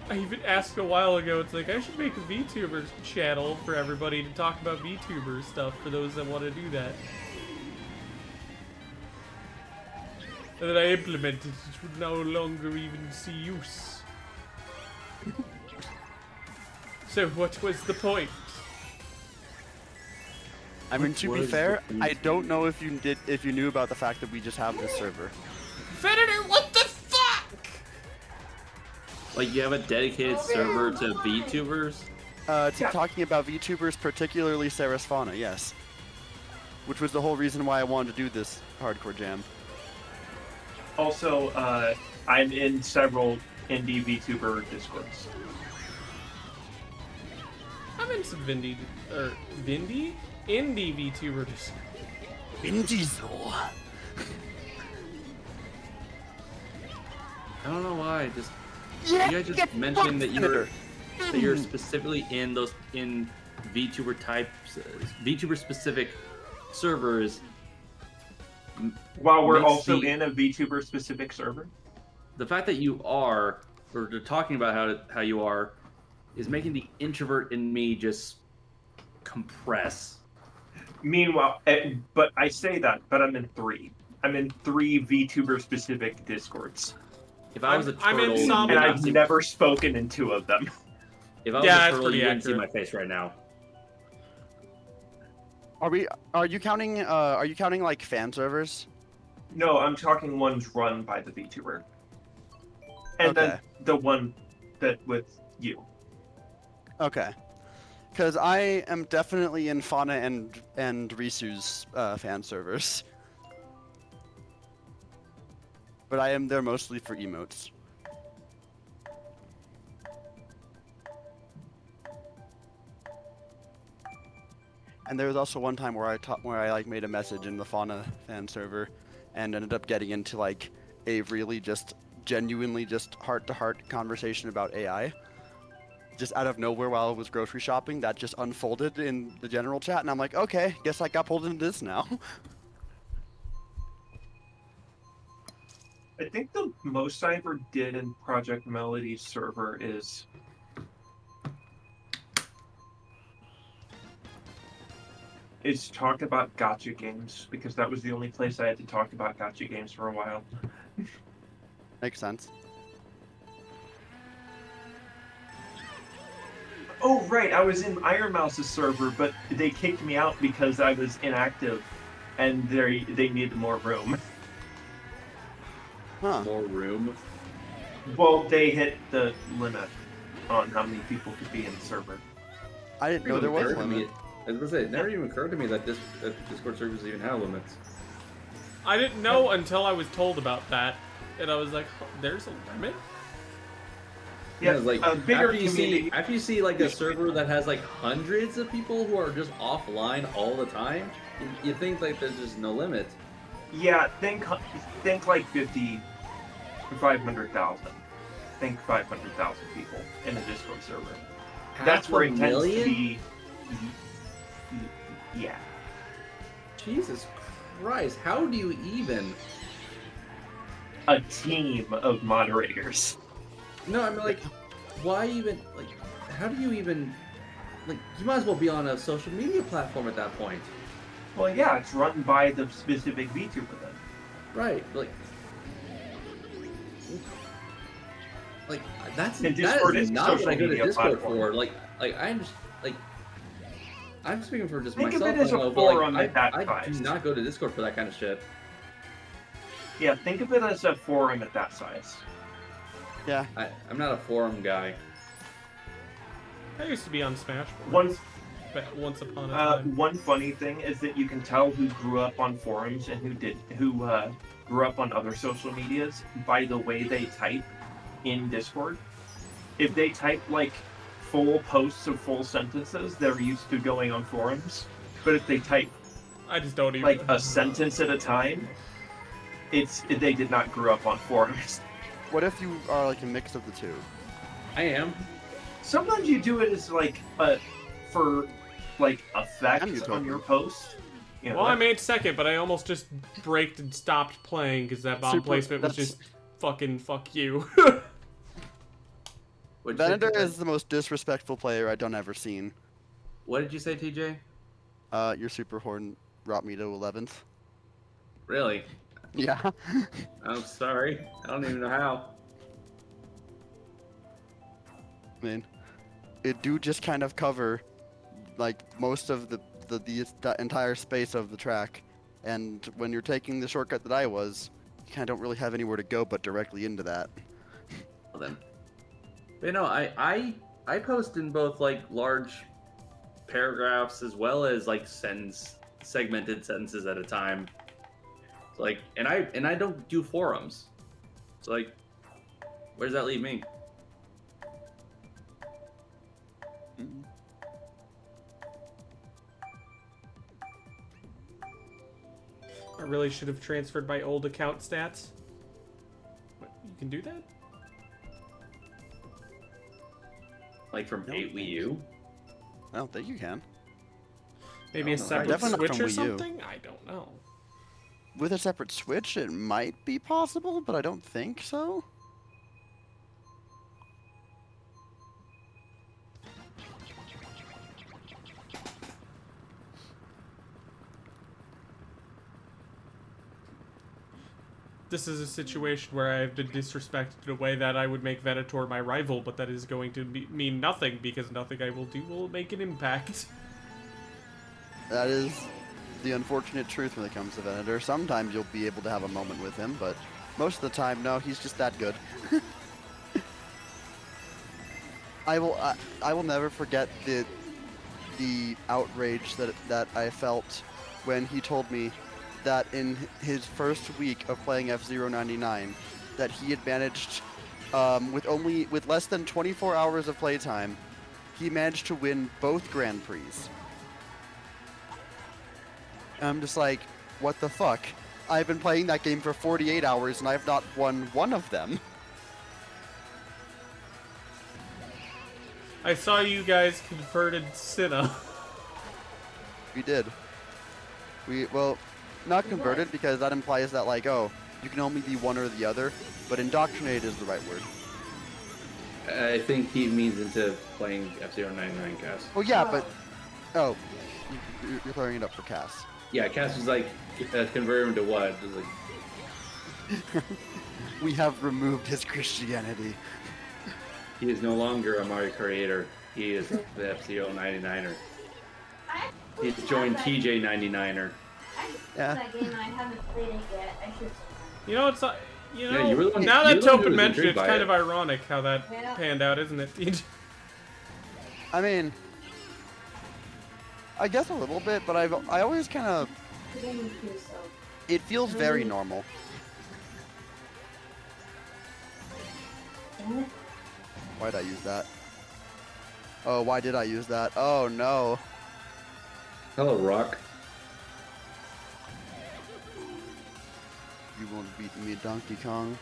I even asked a while ago, it's like, I should make a VTuber channel for everybody to talk about VTuber stuff for those that want to do that. And then I implemented it would no longer even see use. So what was the point? I mean, to be was fair, the I don't know if you knew about the fact that we just have this server. Venator, what the fuck? Like, you have a dedicated server to VTubers? Talking about VTubers, particularly Sarah's Fauna, yes. Which was the whole reason why I wanted to do this hardcore jam. Also, I'm in several indie VTuber Discords. I'm in some Indie VTuber Discord. Vin Diesel. I don't know why. You guys just mentioned that you're specifically in VTuber types, VTuber specific servers. While we're Makes also the- in a VTuber specific server. The fact that you are, or talking about how you are, is making the introvert in me just compress. Meanwhile, but I say that, but I'm in 3. I'm in 3 VTuber specific Discords. If I was a turtle, I'm in you some- would And not I've see- never spoken in 2 of them. If I was Yeah, a that's turtle, pretty you wouldn't see accurate. my face right now. Are you counting like fan servers? No, I'm talking ones run by the VTuber. And Okay. then the one that with you. Okay. Because I am definitely in Fauna and Risu's fan servers. But I am there mostly for emotes. And there was also one time where I like made a message in the Fauna fan server, and ended up getting into like a really just genuinely just heart-to-heart conversation about AI. Just out of nowhere while I was grocery shopping, that just unfolded in the general chat, and I'm like, okay, guess I got pulled into this now. I think the most I ever did in Project Melody's server is talk about gacha games, because that was the only place I had to talk about gacha games for a while. Makes sense. Oh, right, I was in Iron Mouse's server, but they kicked me out because I was inactive, and they needed more room. Huh. More room. Well, they hit the limit on how many people could be in the server. I didn't know there was a Occurred to me- limit. I was gonna say, it never even occurred to me that Discord servers even have limits. I didn't know until I was told about that, and I was like, "Oh, there's a limit?" Yeah, it's like a bigger after you community. see like a server that has like hundreds of people who are just offline all the time, you think like there's just no limit. Yeah, think like 500,000. Think 500,000 people in a Discord server. That's Half where a it tends to million? be. Yeah. Jesus Christ, how do you even? A team of moderators. No, I mean like, why even like? How do you even? Like, you might as well be on a social media platform at that point, Well, yeah, it's run by the specific VTuber then. right? Like that's And that Discord is is a not what social I go to media Discord platform. for. Like I'm just like. I'm speaking for just Think of myself. it as a I know, but, forum like, at that I do size. not go to Discord for that kind of shit. Yeah, think of it as a forum at that size. Yeah. I'm not a forum guy. I used to be on Smash One once upon a time. One funny thing is that you can tell who grew up on forums and who grew up on other social medias by the way they type in Discord. If they type like full posts of full sentences, they're used to going on forums. But if they type I just don't even like a sentence at a time, they did not grow up on forums. What if you are like a mix of the two? I am. Sometimes you do it as like for like I'm effect Utopia. on your post. You know, Well, I made second, but I almost just braked and stopped playing because that bomb Super- placement was that's- just fucking fuck you. What'd you say, Venator TJ? is the most disrespectful player I don't ever seen. What did you say, TJ? Your Super Horn brought me to 11th. Really? Yeah. I'm sorry. I don't even know how. I mean, it do just kind of cover like most of the entire space of the track, and when you're taking the shortcut that I was, you kind of don't really have anywhere to go but directly into that. Well then. But, you know, I post in both like large paragraphs as well as like segmented sentences at a time. So, like, and I don't do forums. So like, where does that leave me? Mm. I really should have transferred my old account stats. What, you can do that? Like from No, 8 Wii U? I don't think you can. Maybe I a don't know. separate Definitely not Switch from or Wii U. something? I don't know. With a separate Switch, it might be possible, but I don't think so. This is a situation where I have been disrespected in a way that I would make Venator my rival, but that is going to mean nothing because nothing I will do will make an impact. That is the unfortunate truth when it comes to Venator. Sometimes you'll be able to have a moment with him, but most of the time, no, he's just that good. I will never forget the outrage that I felt when he told me that in his first week of playing F-Zero 99, that he had managed, with less than 24 hours of playtime, he managed to win both Grand Prix. And I'm just like, what the fuck? I've been playing that game for 48 hours and I have not won one of them. I saw you guys converted Cinna. We did. Well, not converted because that implies that, like, oh, you can only be one or the other, but indoctrinated is the right word. I think he means into playing F-Zero 99, Cass. Well, yeah, but... Oh, you're clearing it up for Cass. Yeah, Cass was like, convert him to what? It was like, We have removed his Christianity. he is no longer a Mario creator. He is the F-Zero 99er. He's joined TJ 99er. Yeah. That game, I haven't played it yet. I should. You know, it's you know, Yeah, you were the one- now you that were the one who Topin was mentioned it, intrigued it's by kind it. of ironic how that Yeah. panned out, isn't it? I mean... I guess a little bit, but I always kind of... The game too, so. It feels very normal. Damn it. Why did I use that? Oh, why did I use that? Oh, no. Hello, Rock. You won't beat me, Donkey Kong.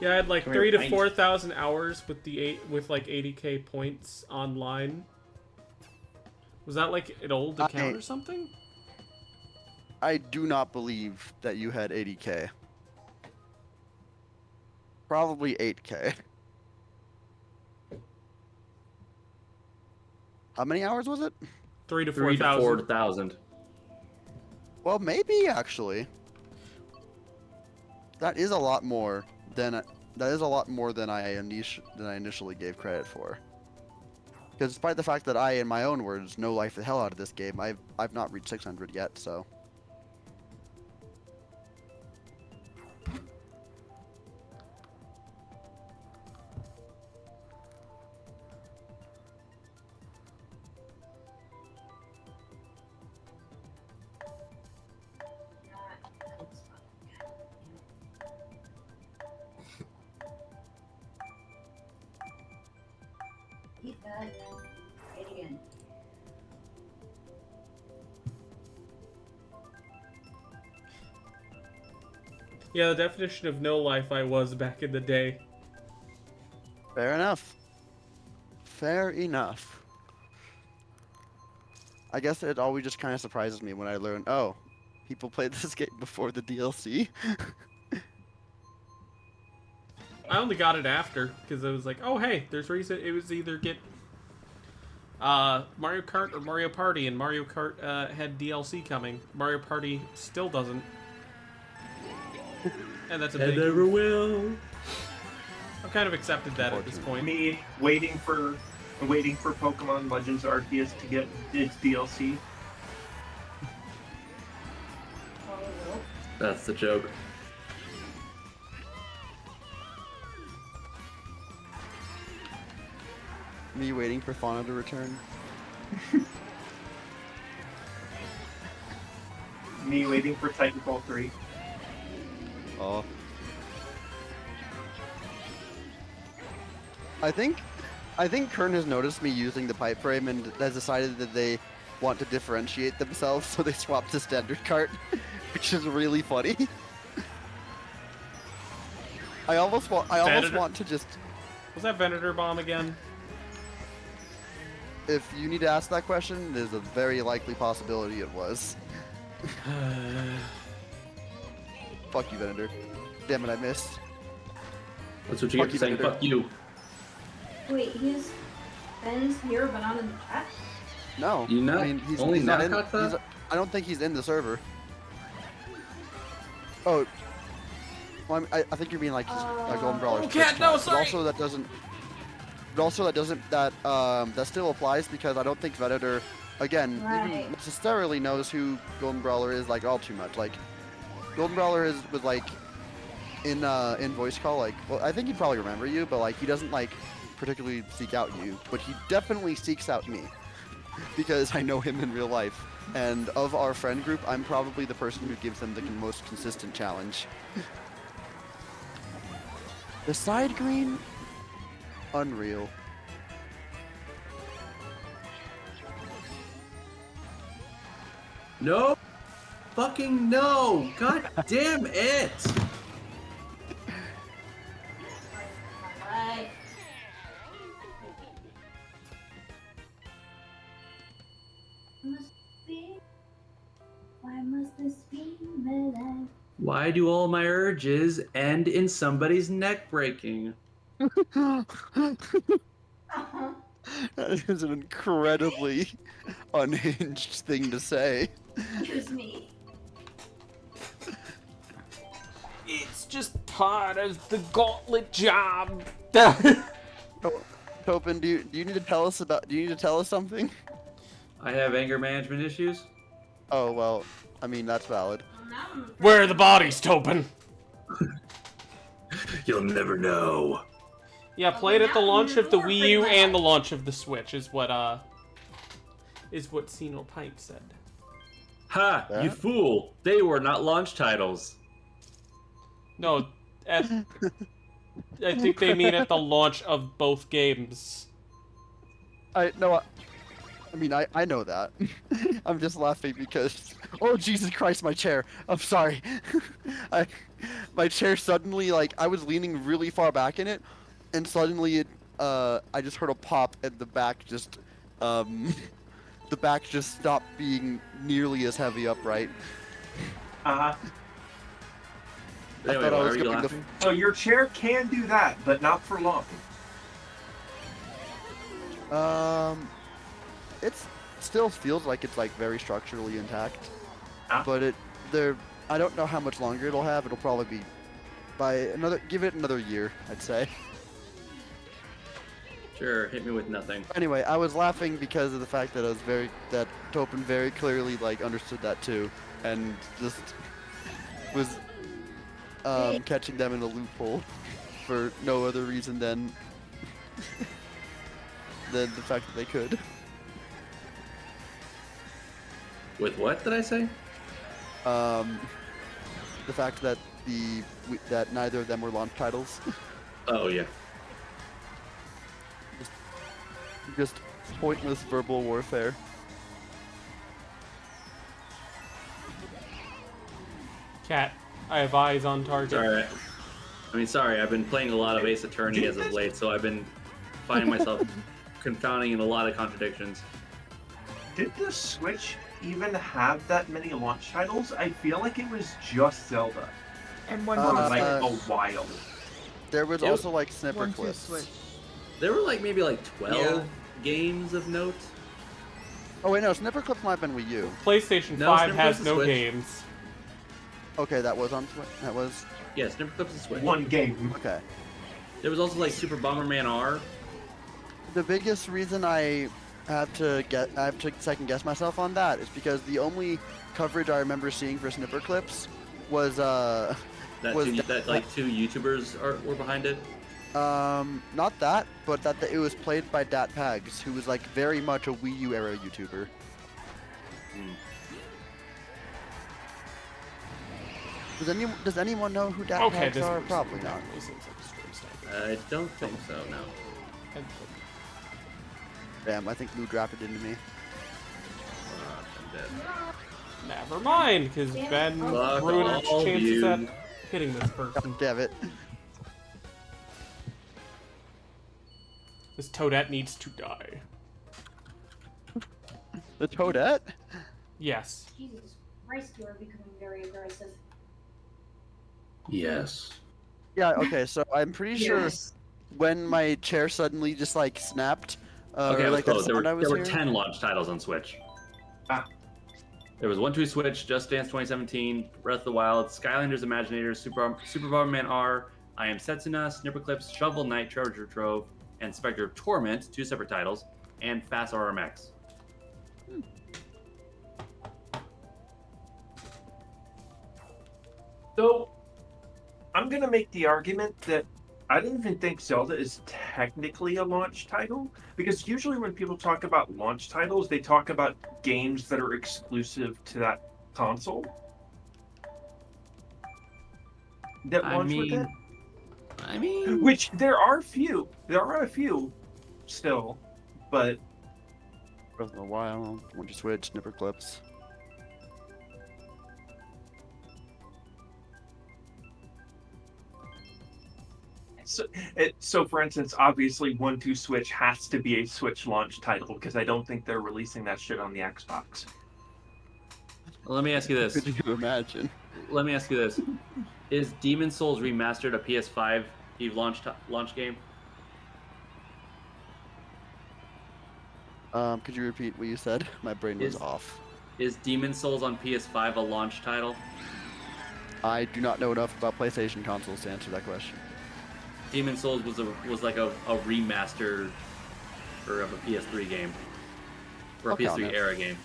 Yeah, I had like Come 3 here, to Pine. 4,000 hours with like 80k points online. Was that like an old account or something? I do not believe that you had 80k. Probably 8k. How many hours was it? 3 to 3 to 4,000. 4,000. Well, maybe actually. That is a lot more than I initially gave credit for. Because despite the fact that I, in my own words, no life the hell out of this game, I've not reached 600 yet. So. Eat that. Eat again. Yeah, the definition of no life I was back in the day. Fair enough. Fair enough. I guess it always just kind of surprises me when I learn, oh, people played this game before the DLC. I only got it after because I was like, oh hey, there's reason. It was either get Mario Kart or Mario Party, and Mario Kart had DLC coming. Mario Party still doesn't, and that's a big. never will. I've kind of accepted that at this point. Me waiting for Pokemon Legends Arceus to get its DLC. That's the joke. Me waiting for Fauna to return. Me waiting for Titanfall 3. Oh. I think Kern has noticed me using the pipe frame and has decided that they want to differentiate themselves, so they swapped to standard cart, which is really funny. I almost want to just. Was that Venator bomb again? If you need to ask that question, there's a very likely possibility it was. Fuck you, Venator. Damn it, I missed. That's what you get for saying, Venator. fuck you. Wait, Ben's here but not in the chat? No. You not- I mean, he's only not now in. caught that? I don't think he's in the server. Oh. Well, I think you're being like Golden Brawler. Oh, cat, no, sorry! But also that still applies because I don't think Venator, again, Right. even necessarily knows who Golden Brawler is like all too much. Like, Golden Brawler was like in voice call, like, well, I think he'd probably remember you, but like he doesn't like particularly seek out you, but he definitely seeks out me because I know him in real life. And of our friend group, I'm probably the person who gives him the most consistent challenge. The side green? Unreal. No! Fucking no! God damn it! Alright. Why must this be my life? Why do all my urges end in somebody's neck breaking? Uh-huh. That is an incredibly unhinged thing to say. Excuse me. It's just part of the gauntlet job. Topin, do you need to tell us something? I have anger management issues. Oh well, I mean that's valid. Where are the bodies, Topin? You'll never know. Yeah, played at the launch of the Wii U and the launch of the Switch is what Sino Pipe said. Ha! Yeah? You fool! They were not launch titles. No, I think they mean at the launch of both games. I mean I know that. I'm just laughing because oh Jesus Christ, my chair. I'm sorry. My chair suddenly, like, I was leaning really far back in it, and suddenly it I just heard a pop and the back just stopped being nearly as heavy upright. Uh-huh. Anyway, thought I why was are you going to laughing? So your chair can do that, but not for long. It still feels like it's like very structurally intact, Ah. but I don't know how much longer it'll have. It'll probably be give it another year, I'd say. Sure, hit me with nothing. Anyway, I was laughing because of the fact that that Topin very clearly like understood that too, and just was catching them in a loophole for no other reason than the fact that they could. With what did I say? The fact that that neither of them were launch titles. Oh yeah. Just pointless verbal warfare. Cat, I have eyes on target. Alright. I mean, sorry, I've been playing a lot of Ace Attorney as of late, so I've been finding myself confounding in a lot of contradictions. Did the Switch even have that many launch titles? I feel like it was just Zelda And one for two like a Switch. while. There was It- also like snipper One two clips. Switch. There were like maybe like 12 Yeah. games of note. Oh wait, no, snipper clips might have been Wii U. PlayStation No, 5 Snipperclips has is no Switch. games. Okay, that was on Switch. That was Yeah, Snipper Clips and Switch. One game. okay. There was also like Super Bomberman R. The biggest reason I have to second guess myself on that is because the only coverage I remember seeing for snipper clips was That, Was two, that- that like 2 YouTubers were behind it. not that, but that it was played by Dat Pags, who was like very much a Wii U era YouTuber. Hmm. Does anyone know who Dat Okay, Pags this are? was- Probably not. This seems like a strange stuff. I don't think so, no. Damn, I think Lou dropped it into me. I'm dead. Never mind, because Damn it. Ben Fuck ruined his all chances you. at hitting this person. God damn it. This Toadette needs to die. The Toadette? Yes. Jesus Christ, you are becoming very aggressive. Yes. Yeah, okay, so I'm pretty sure Yes. when my chair suddenly just like snapped, Okay, or I was like that close. There sound I were, was there were hearing. 10 launch titles on Switch. Ah. There was 1-2 Switch, Just Dance 2017, Breath of the Wild, Skylanders Imaginators, Super Bomberman R, I Am Setsuna, Snipper Clips, Shovel Knight Treasure Trove, and Spectre of Torment, 2 separate titles, and Fast RMX. So, I'm gonna make the argument that I don't even think Zelda is technically a launch title, because usually when people talk about launch titles, they talk about games that are exclusive to that console. That launch with it. I mean, Which there are a few. There are a few still, but Breath of the Wild, One to Switch, snipper clips. so for instance, obviously 1-2 Switch has to be a Switch launch title because I don't think they're releasing that shit on the Xbox. let me ask you this. Could you imagine? Let me ask you this. Is Demon Souls Remastered a PS5 Eve launch game? Could you repeat what you said? My brain was Is- off. Is Demon Souls on PS5 a launch title? I do not know enough about PlayStation consoles to answer that question. Demon Souls was like a remaster or of a PS3 game, or a Okay, on PS3 that. era game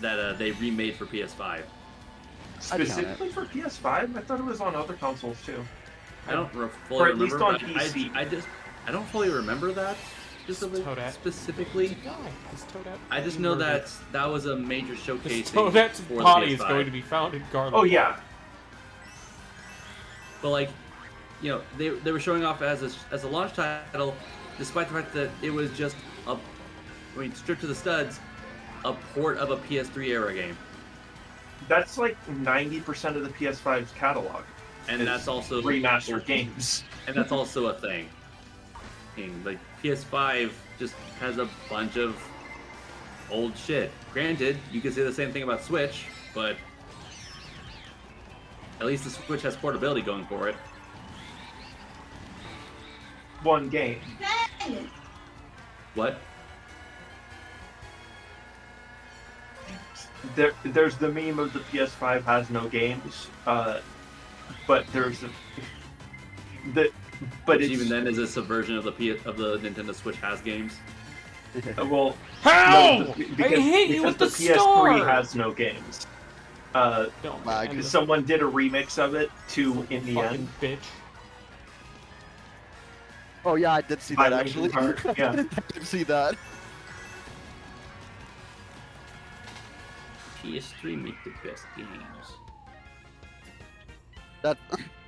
that they remade for PS5. I'd count Specifically for PS5, I thought it was on other consoles too. I don't fully Or at remember. least on but PC. I don't fully remember that Toadette. specifically. Die. This Toadette. I just know murdered. that was a major This showcase Toadette's for the body is PS5. going to be found in Garland. Oh yeah, But like, you know, they were showing off as a launch title, despite the fact that it was just stripped to the studs, a port of a PS3 era game, that's like 90% of the PS5's catalog. and is that's also remastered games. and that's also a thing. Like PS5 just has a bunch of old shit. Granted, you can say the same thing about Switch, but at least the Switch has portability going for it. One game. Ben! What? There's the meme of the PS5 has no games, but there's but Which it's even then is a subversion of the Nintendo Switch has games. well. How? No, I hate you with the PS3 star. has no games. Don't Lag. end the Someone did a remix of it to In the fucking End. bitch. Oh yeah, I did see By that Linkin actually. Park, yeah. I did see that. PS3 make the best games.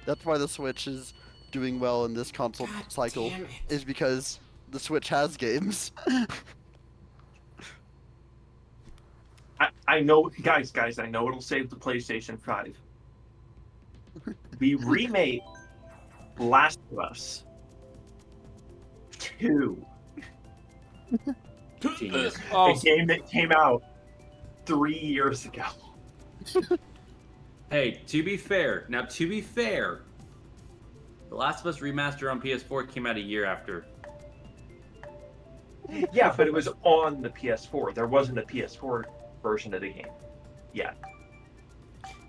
That's why the Switch is doing well in this console God cycle, damn it. is because the Switch has games. I know, guys, I know it'll save the PlayStation 5. The remake Last of Us 2. Genius. Oh, A game that came out 3 years ago. Hey, to be fair, The Last of Us Remaster on PS4 came out a year after. Yeah, but it was on the PS4. There wasn't a PS4 version of the game yet.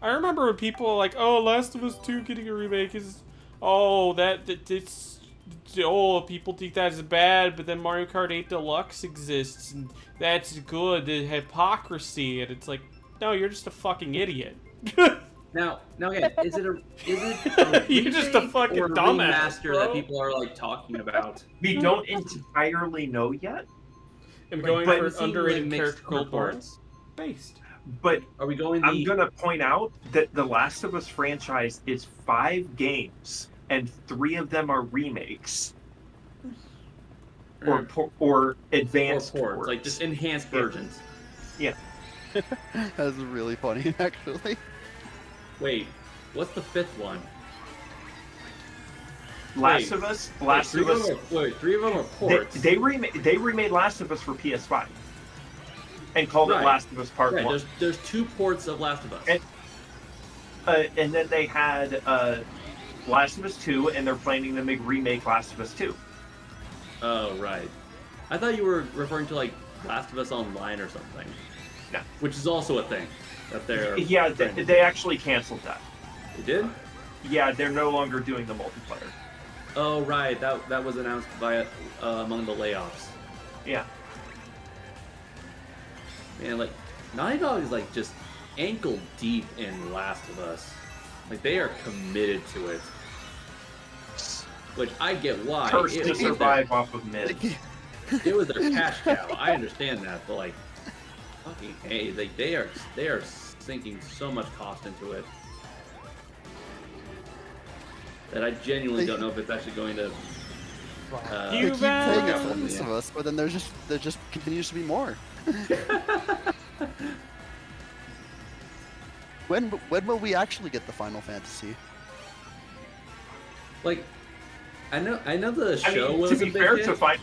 I remember when people were like, "Oh, Last of Us 2 getting a remake is, oh, it's, oh, people think that's bad, but then Mario Kart 8 Deluxe exists, and that's good. The hypocrisy," and it's like, no, you're just a fucking idiot. Now again, is it a You're just a remake fucking or a dumbass, remaster bro. that people are like talking about? We don't entirely know yet, I'm going but for it seemed underrated like mixed character called reports. Based. but Are we going I'm the? gonna point out that the Last of Us franchise is 5 games, and 3 of them are remakes or advanced or ports, ports. like just enhanced versions. Yeah. That's really funny, actually. Wait, what's the 5th one? Last Wait, of Us. Wait, Last of Us. 3 of them are ports. They remade Last of Us for PS5 and called Right. it Last of Us Part Right, 1. there's 2 ports of Last of Us. And then they had Last of Us 2, and they're planning to remake Last of Us 2. Oh, right. I thought you were referring to like Last of Us Online or something. No. Which is also a thing that they're. Yeah, they actually canceled that. They did? Yeah, they're no longer doing the multiplayer. Oh, right. That was announced by among the layoffs. Yeah. Man, like Naughty Dog is like just ankle deep in Last of Us. Like they are committed to it. Which I get why. Cursed It to was survive off of mid. it was their cash cow. I understand that, but like, fucking hey, like they are sinking so much cost into it that I genuinely don't know if it's actually going to. They You keep bet. saying Yeah. it's Last of Us, but then there just continues to be more. When will we actually get the Final Fantasy? Like, I know the I show mean, was to a be big fair, hit. to find.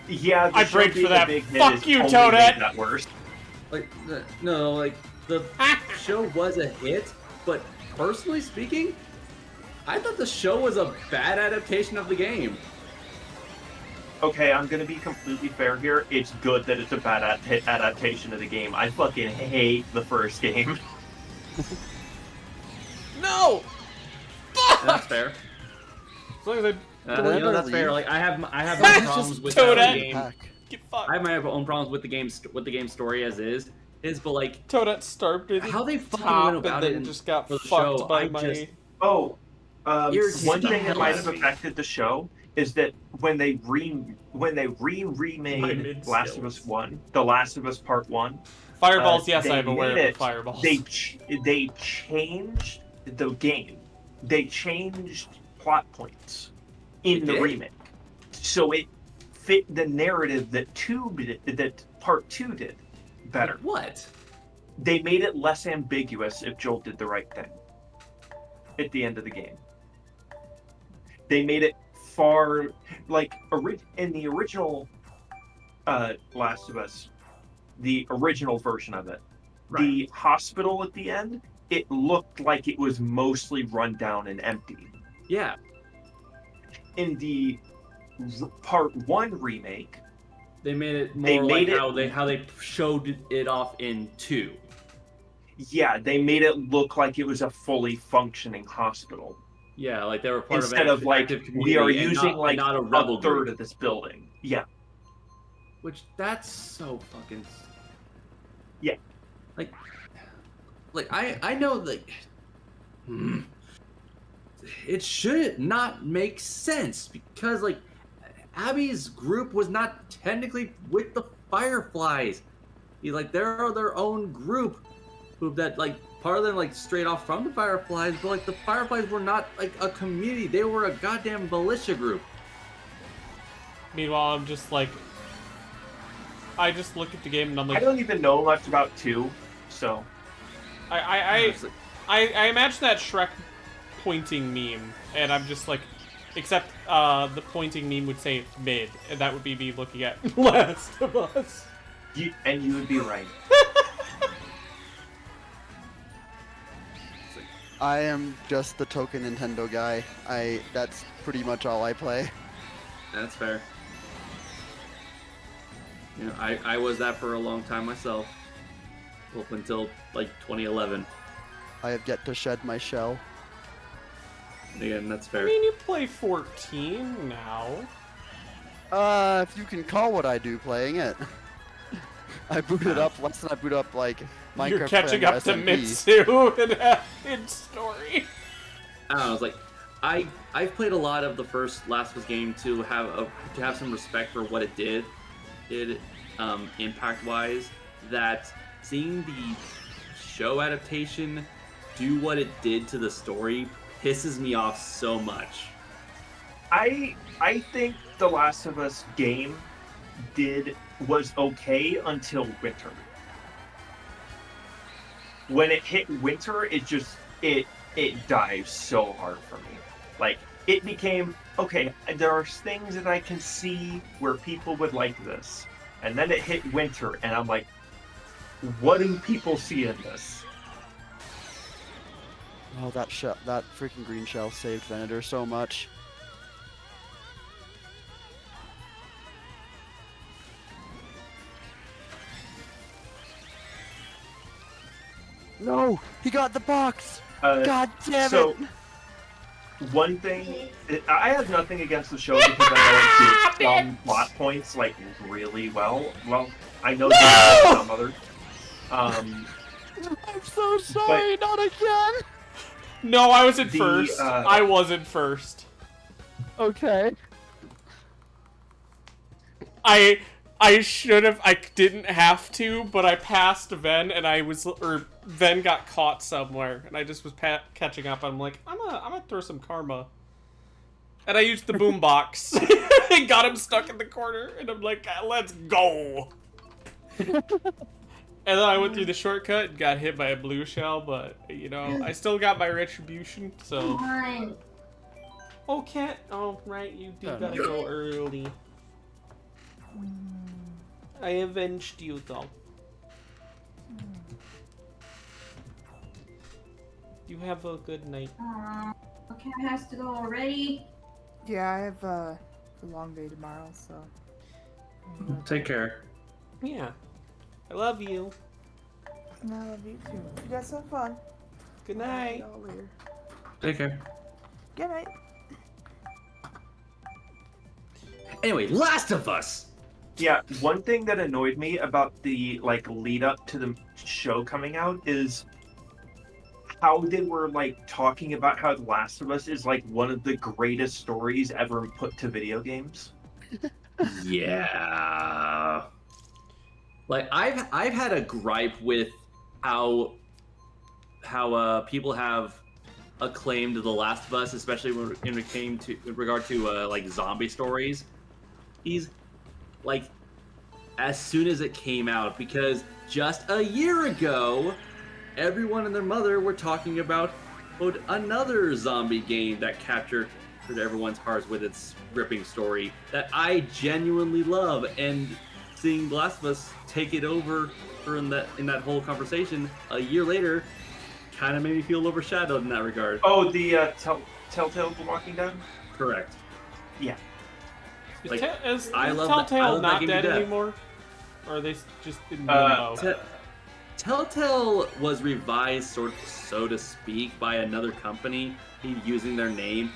Yeah, the I show prayed being for a that. big hit Fuck is you, only Toadette! made that worse. Like, no, like the show was a hit, but personally speaking, I thought the show was a bad adaptation of the game. Okay, I'm gonna be completely fair here. It's good that it's a bad adaptation of the game. I fucking hate the first game. No! And that's fair. As long as I You know, that's fair. leave? Like I have my It's problems just with Toadette. the game. get fucked. I have my own problems with the game story as is, but like Toadette starved at how they the fucking top went and about then it in- just got for the fucked show, by I my... just- Oh, Irritates one the thing that hell might out have of me. affected the show is that when they My remade mid Last of Us 1, The Last of Us Part 1, Fireballs, yes, they I'm aware of made the it- fireballs. they changed the game. They changed plot points in They the did? remake, so it fit the narrative that Part 2 did better. Like what? They made it less ambiguous if Joel did the right thing at the end of the game. They made it far like in the original Last of Us, the original version of it. Right. The hospital at the end, it looked like it was mostly run down and empty. Yeah. In the Part 1 remake, They made it more They like made it- how they showed it off in 2. yeah, they made it look like it was a fully functioning hospital. Yeah, like they were part Instead of of like, active we are community and using not, like not a a rebel third group. of this building. Yeah. Which that's so fucking. Yeah. Like I know like. It should not make sense because like Abby's group was not technically with the Fireflies. They're their own group, that like part of them like straight off from the Fireflies, but like the Fireflies were not like a community. They were a goddamn militia group. Meanwhile, I'm just like... I just look at the game and I'm I like... don't even know much about 2, so I imagine that Shrek pointing meme, and I'm just like, except the pointing meme would say mid, and that would be me looking at Last of Us. You would be right. I am just the token Nintendo guy. That's pretty much all I play. That's fair. You know, I was that for a long time myself. Up until like 2011. I have yet to shed my shell. Again, that's I fair. mean, you play 14 now. If you can call what I do playing it. I booted up less than I boot up like Minecraft. You're catching Friend up to SMP. Mitsu in story. I don't know. It's like I've played a lot of the first Last of Us game to have some respect for what it did impact wise. That seeing the show adaptation do what it did to the story pisses me off so much. I think the Last of Us game was okay until winter. When it hit winter, it dives so hard for me. Like, it became, okay, there are things that I can see where people would like this. And then it hit winter, and I'm like, what do people see in this? Oh, that freaking green shell saved Venator so much. No, he got the box. God damn it! One thing, I have nothing against the show because I know it did some plot points like really well. Well, I know some others. I'm so sorry, not again. No, I was in first. I was in first. Okay. I should have. I didn't have to, but I passed Ven, and Ven got caught somewhere, and I just was catching up. I'm like, I'm gonna throw some karma, and I used the boombox and got him stuck in the corner, and I'm like, let's go. And then I went through the shortcut and got hit by a blue shell, but you know, I still got my retribution. So. Come on. Oh, cat. Oh, right. You do gotta go early. I avenged you, though. You have a good night. Okay, has to go already. Yeah, I have a long day tomorrow, so. Take care. Yeah. I love you. I love you too. You guys have fun. Good night. See y'all later. Take care. Good night. Anyway, Last of Us. Yeah, one thing that annoyed me about the lead up to the show coming out is how they were talking about how The Last of Us is one of the greatest stories ever put to video games. Yeah. I've had a gripe with how people have acclaimed The Last of Us, especially when it came to in regard to zombie stories. As soon as it came out, because just a year ago, everyone and their mother were talking about another zombie game that captured everyone's hearts with its gripping story that I genuinely love, and seeing The Last of Us take it over in that whole conversation a year later kind of made me feel overshadowed in that regard. Oh, the Telltale The Walking Dead? Correct. Yeah. Is I love Telltale not game to dead death. anymore? Or are they just in limbo? Telltale was revised, so to speak, by another company using their name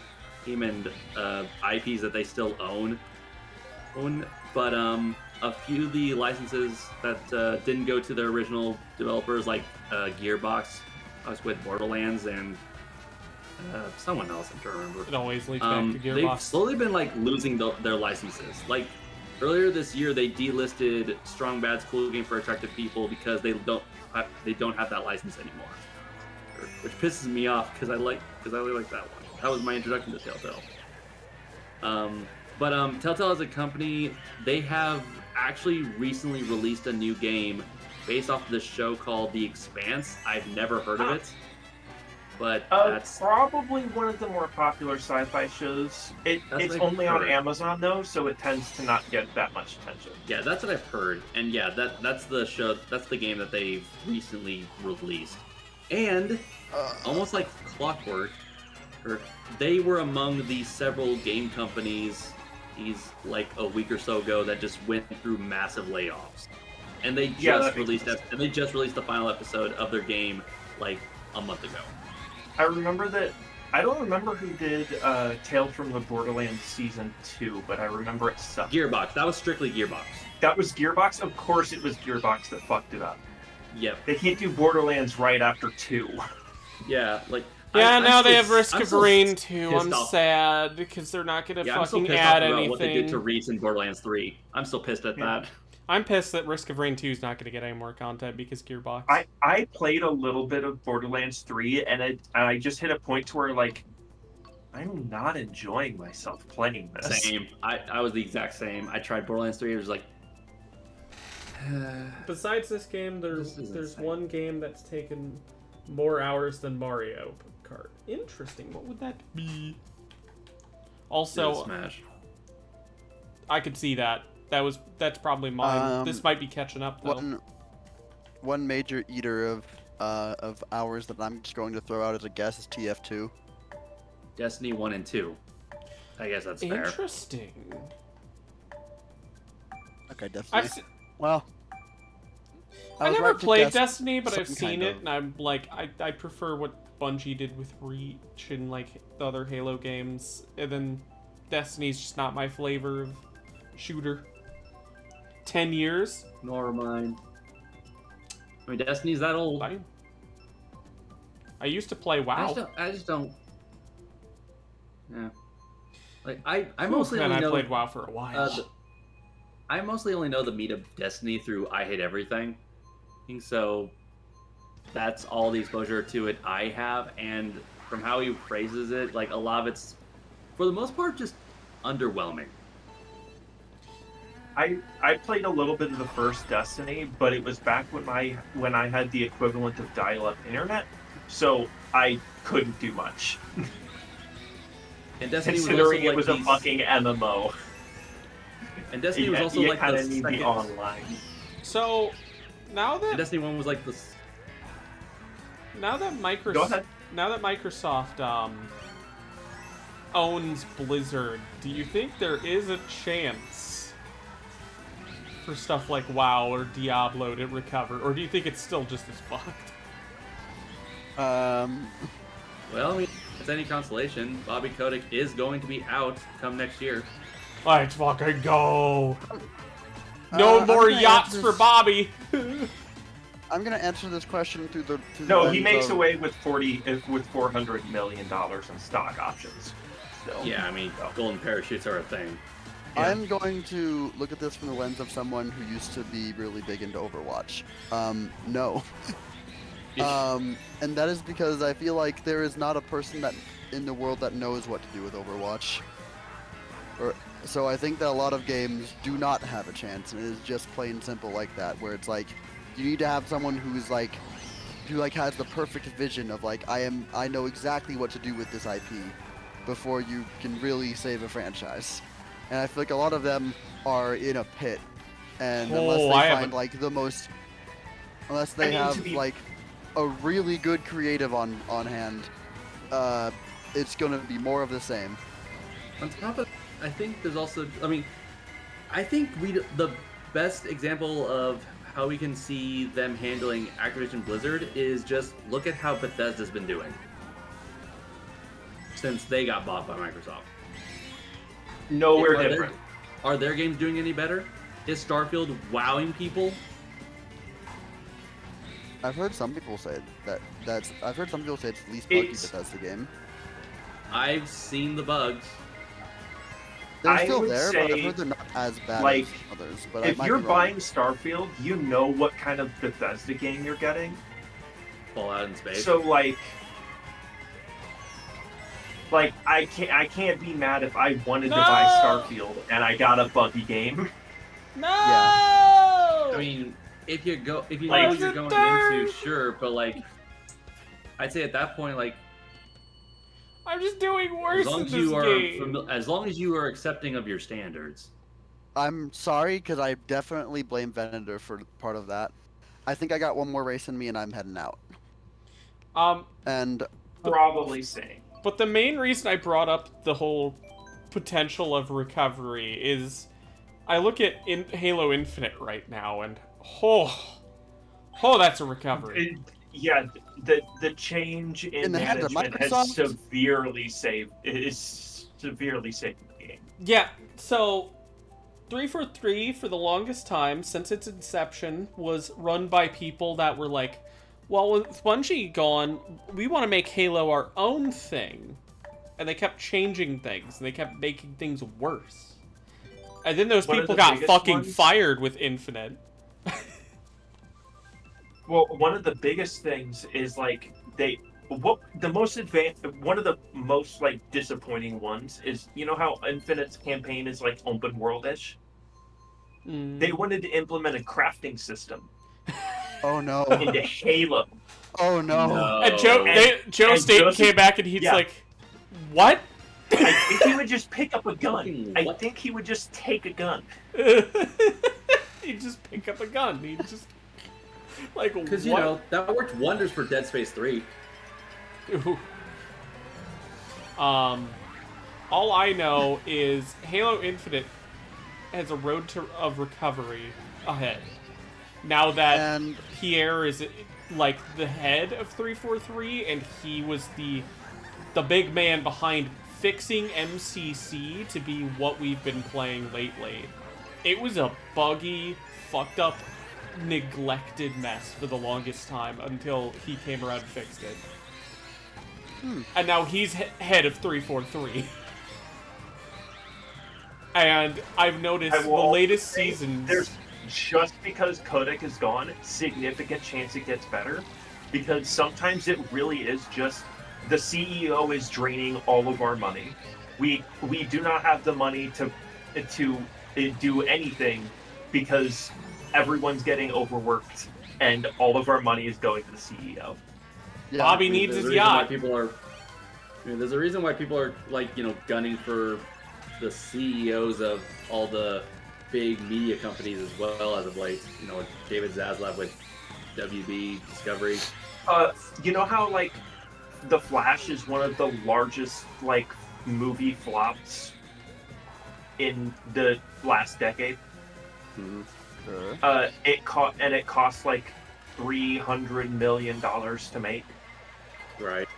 and IPs that they still own. But a few of the licenses that didn't go to their original developers, like Gearbox, I was with Borderlands and someone else, I'm trying to remember. It always leads back to Gearbox. They've slowly been losing their licenses. Earlier this year, they delisted Strong Bad's Cool Game for Attractive People because they don't have that license anymore, which pisses me off because I really like that one. That was my introduction to Telltale. But Telltale as a company, they have actually recently released a new game based off of this show called The Expanse. I've never heard of it, but that's probably one of the more popular sci-fi shows. It's what I've only on heard. Amazon though, so it tends to not get that much attention. Yeah, that's what I've heard, and yeah, that's the show. That's the game that they've recently released, and almost like clockwork, they were among the several game companies like a week or so ago that just went through massive layoffs, and they just released the final episode of their game like a month ago. I remember that. I don't remember who did Tales from the Borderlands Season 2, but I remember it sucked. Gearbox. That was strictly Gearbox. That was Gearbox? Of course it was Gearbox that fucked it up. Yep. They can't do Borderlands right after 2. Yeah, like... Yeah, I'm now still- they have Risk I'm of still Rain 2. I'm pissed off. sad because they're not going to Yeah, I'm still fucking pissed off add about anything. what they did to Reese in Borderlands 3. I'm still pissed at that. I'm pissed that Risk of Rain 2 is not going to get any more content because Gearbox. I played a little bit of Borderlands 3, and I just hit a point to where, like, I'm not enjoying myself playing this. Same. I was the exact same. I tried Borderlands 3. It was like... Besides this game, This is there's insane. one game that's taken more hours than Mario Kart. Interesting. What would that be? Also, Smash. I could see that. That's probably mine. This might be catching up though. One major eater of hours that I'm just going to throw out as a guess is TF2. Destiny 1 and 2. I guess that's fair. Interesting. Okay, definitely. Well, I was never right to played guess Destiny, but I've some seen kind it, of- and I'm like, I prefer what Bungie did with Reach and like the other Halo games, and then Destiny's just not my flavor of shooter. 10 years? Nor mine. I mean, Destiny's that old. Fine. I used to play WoW. I just don't. Yeah. Like I Oof, mostly man, only I know. played WoW for a while. I mostly only know the meat of Destiny through I Hate Everything, and so that's all the exposure to it I have. And from how he phrases it, like a lot of it's, for the most part, just underwhelming. I played a little bit of the first Destiny, but it was back when I had the equivalent of dial-up internet, so I couldn't do much. And Destiny Considering it was was a also fucking MMO. and Destiny was also you like kind the of need second. the online. So now And that Destiny 1 was like the. now that Microsoft Go ahead. owns Blizzard, do you think there is a chance for stuff like WoW or Diablo to recover, or do you think it's still just as fucked? Well, I mean, if it's any consolation, Bobby Kotick is going to be out come next year. Let's fucking go! No I'm more gonna yachts answer for this- Bobby. I'm gonna answer this question through the. No, he makes of- away with $400 million in stock options. Still. Yeah, I mean, golden parachutes are a thing. Yeah. I'm going to look at this from the lens of someone who used to be really big into Overwatch. No. And that is because I feel like there is not a person that in the world that knows what to do with Overwatch. So I think that a lot of games do not have a chance, and it is just plain simple like that, where it's like you need to have someone who has the perfect vision of like I know exactly what to do with this IP before you can really save a franchise. And I feel like a lot of them are in a pit, and unless they have like a really good creative on hand, it's gonna be more of the same. On top of, I think there's also, I mean, I think the best example of how we can see them handling Activision Blizzard is just look at how Bethesda's been doing since they got bought by Microsoft. Nowhere Are different. Are their games doing any better? Is Starfield wowing people? I've heard some people say I've heard some people say it's the least buggy It's- Bethesda game. I've seen the bugs. They're I still would there, but I've say, heard they're not as bad like, as others. But If I might you're be wrong. buying Starfield, you know what kind of Bethesda game you're getting. Fallout in space. So like I can't be mad if I wanted to buy Starfield and I got a buggy game. No! I mean, if you know Like- what you're going into, sure, but like, I'd say at that point, like, I'm just doing As worse long in as this you are game. as long as you are accepting of your standards. I'm sorry, because I definitely blame Venator for part of that. I think I got one more race in me, and I'm heading out. Um, And Probably same. but the main reason I brought up the whole potential of recovery is I look at Halo Infinite right now, and that's a recovery. Yeah, the change in in the hands of management has Microsoft, severely saved the game. Yeah, so 343 for the longest time since its inception was run by people that were like, well, with Bungie gone, we want to make Halo our own thing. And they kept changing things, and they kept making things worse. And then those One of people the got biggest fucking ones- fired with Infinite. Well, one of the biggest things is like one of the most like disappointing ones is, you know how Infinite's campaign is like open world-ish? They wanted to implement a crafting system oh no, into Halo. oh no. No. And Joe and Staten Joseph- came back and he's yeah. like, what? I think he would just pick up a gun. Fucking I what? think he would just take a gun. He'd just pick up a gun. He'd just... Like, what? Because, you know, that worked wonders for Dead Space 3. Ooh. All I know is Halo Infinite has a road of recovery ahead. Now that And Pierre is like the head of 343, and he was the big man behind fixing MCC to be what we've been playing lately. It was a buggy, fucked up, neglected mess for the longest time until he came around and fixed it. And now he's head of 343. And I've noticed I the will latest say seasons. There's just because Kodak is gone, significant chance it gets better. Because sometimes it really is just the CEO is draining all of our money. We do not have the money to do anything because everyone's getting overworked and all of our money is going to the CEO. yeah, Bobby I mean, needs there's his a reason why yacht. people are. There's a reason why people are like, gunning for the CEOs of all the big media companies as well as of late. David Zaslav with WB Discovery. You know how like The Flash is one of the largest like movie flops in the last decade? Mhm. Sure. It cost like $300 million to make. Right.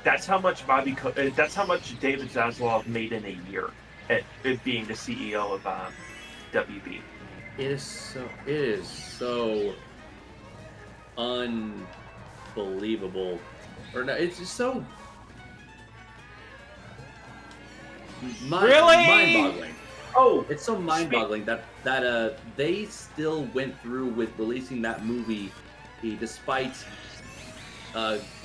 That's how much that's how much David Zaslav made in a year at being the CEO of WB. It is so unbelievable. Or no, it's just so Really? mind-boggling. Oh, It's so mind-boggling that they still went through with releasing that movie, despite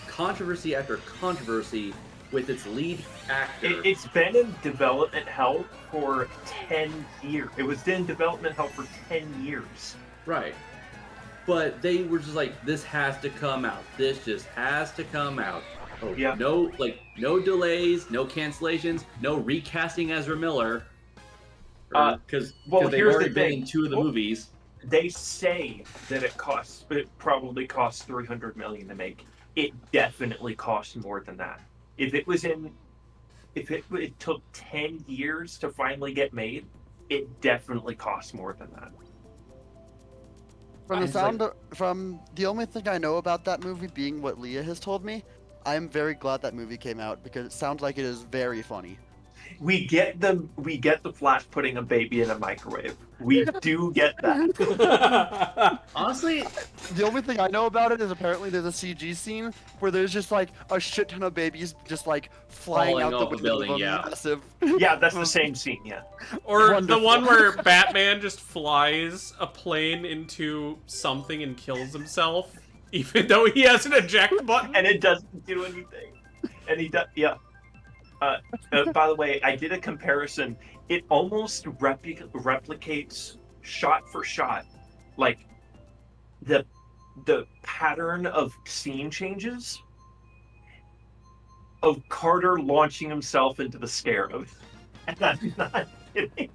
controversy after controversy with its lead actor. it's been in development hell for 10 years. It was in development hell for 10 years. Right. But they were just like, this has to come out. This just has to come out. Oh, Yeah. No delays, no cancellations, no recasting Ezra Miller. Because well, they've here's already the been thing. in 2 of the movies. They say that it probably costs $300 million to make. It definitely costs more than that. If it took 10 years to finally get made, it definitely costs more than that. From the It's sound, from the only thing I know about that movie being what Leah has told me, I'm very glad that movie came out because it sounds like it is very funny. We get the Flash putting a baby in a microwave. We do get that. Honestly, The only thing I know about it is apparently there's a CG scene where there's just like a shit ton of babies just like flying Falling out the off a window building, of a yeah. massive. Yeah, that's the same scene. Yeah. Or the Wonderful. one where Batman just flies a plane into something and kills himself, even though he has an eject button. And it doesn't do anything. And he does, yeah. By the way, I did a comparison. It almost replicates shot for shot, like the pattern of scene changes. of Carter launching himself into the Scarab. And I'm not kidding.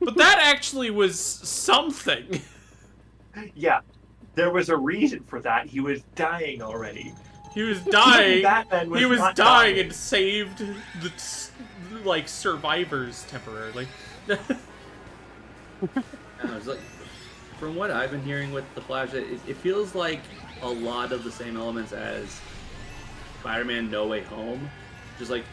But that actually was something. Yeah, there was a reason for that. He was dying already. He was dying. Batman was He was not dying dying. and saved the like survivors temporarily. It's like, from what I've been hearing with the Flash, it feels like a lot of the same elements as Spider-Man No Way Home, just like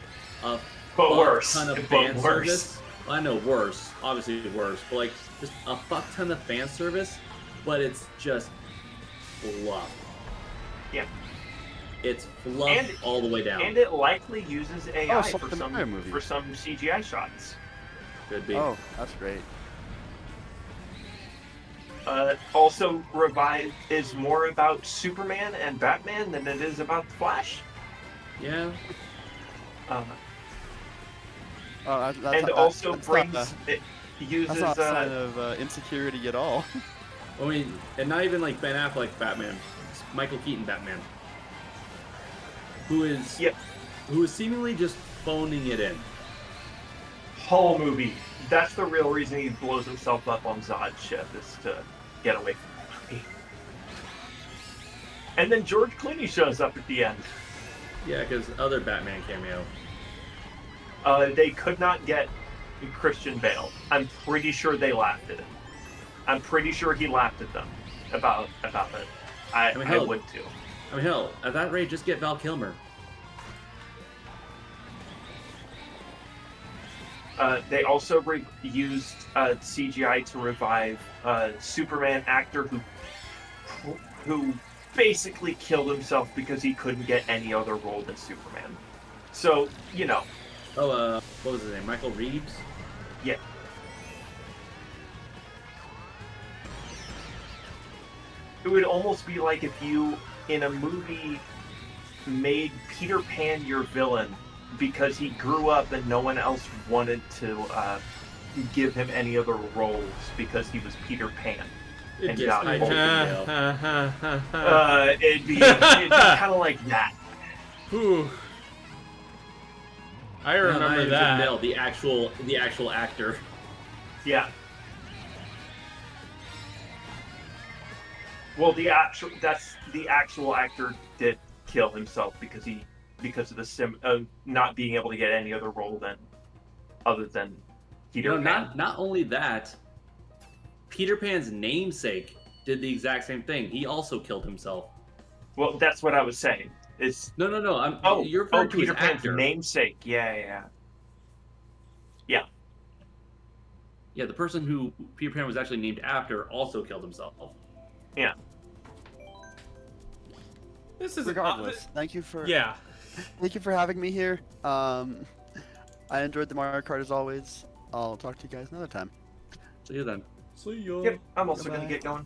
a But fuck worse. ton of But fan worse. service. Well, I know worse, obviously worse, but like just a fuck ton of fan service, but it's just fluff. Yeah. It's fluff And- all the way down. And it likely uses AI so for the some Mario movie. CGI shots. Could be. Oh, that's great. Also, Revive is more about Superman and Batman than it is about the Flash. Yeah. Uh, Oh, and also that's brings not, it uses that's not a sign of insecurity at all. I mean, and not even like Ben Affleck Batman, it's Michael Keaton Batman, who is Yep. who is seemingly just phoning it in. whole movie. That's the real reason he blows himself up on Zod's ship, is to get away from the movie. And then George Clooney shows up at the end. Yeah, because other Batman cameo. They could not get Christian Bale. I'm pretty sure they laughed at him. I'm pretty sure he laughed at them about it. I mean, hell, would too. I mean, hell, at that rate, just get Val Kilmer. They also used CGI to revive a Superman actor who basically killed himself because he couldn't get any other role than Superman. So, you know. Oh, what was his name? Michael Reeves? Yeah. It would almost be like if you, in a movie, made Peter Pan your villain because he grew up and no one else wanted to give him any other roles because he was Peter Pan. It And gets got high Hope. It'd be kind of like that. Whew. I remember that. Mel, the actual actor. Yeah. Well, the actual actor did kill himself because of the not being able to get any other role other than Peter Pan. Not only that, Peter Pan's namesake did the exact same thing. He also killed himself. Well, that's what I was saying. It's No. You're referring to Peter his Pan's actor. namesake. Yeah. Yeah, the person who Peter Pan was actually named after also killed himself. Yeah. This is Regardless, thank you for having me here. I enjoyed the Mario Kart as always. I'll talk to you guys another time. See you then. See ya. Yep. I'm also Goodbye. gonna get going.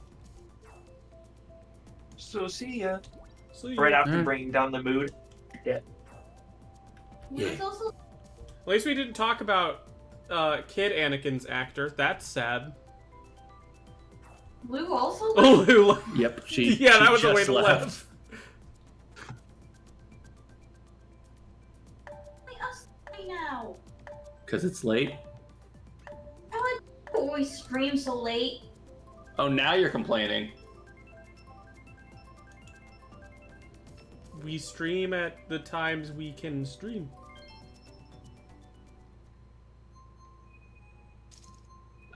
So see ya. See ya. Right after Alright. bringing down the mood. Yeah. There's also At least we didn't talk about Kid Anakin's actor. That's sad. Lou also. Oh, who? Yep. She. Yeah, that she was the way just to left. left. Us now. Because it's late. I would always stream so late. Oh, now you're complaining. We stream at the times we can stream.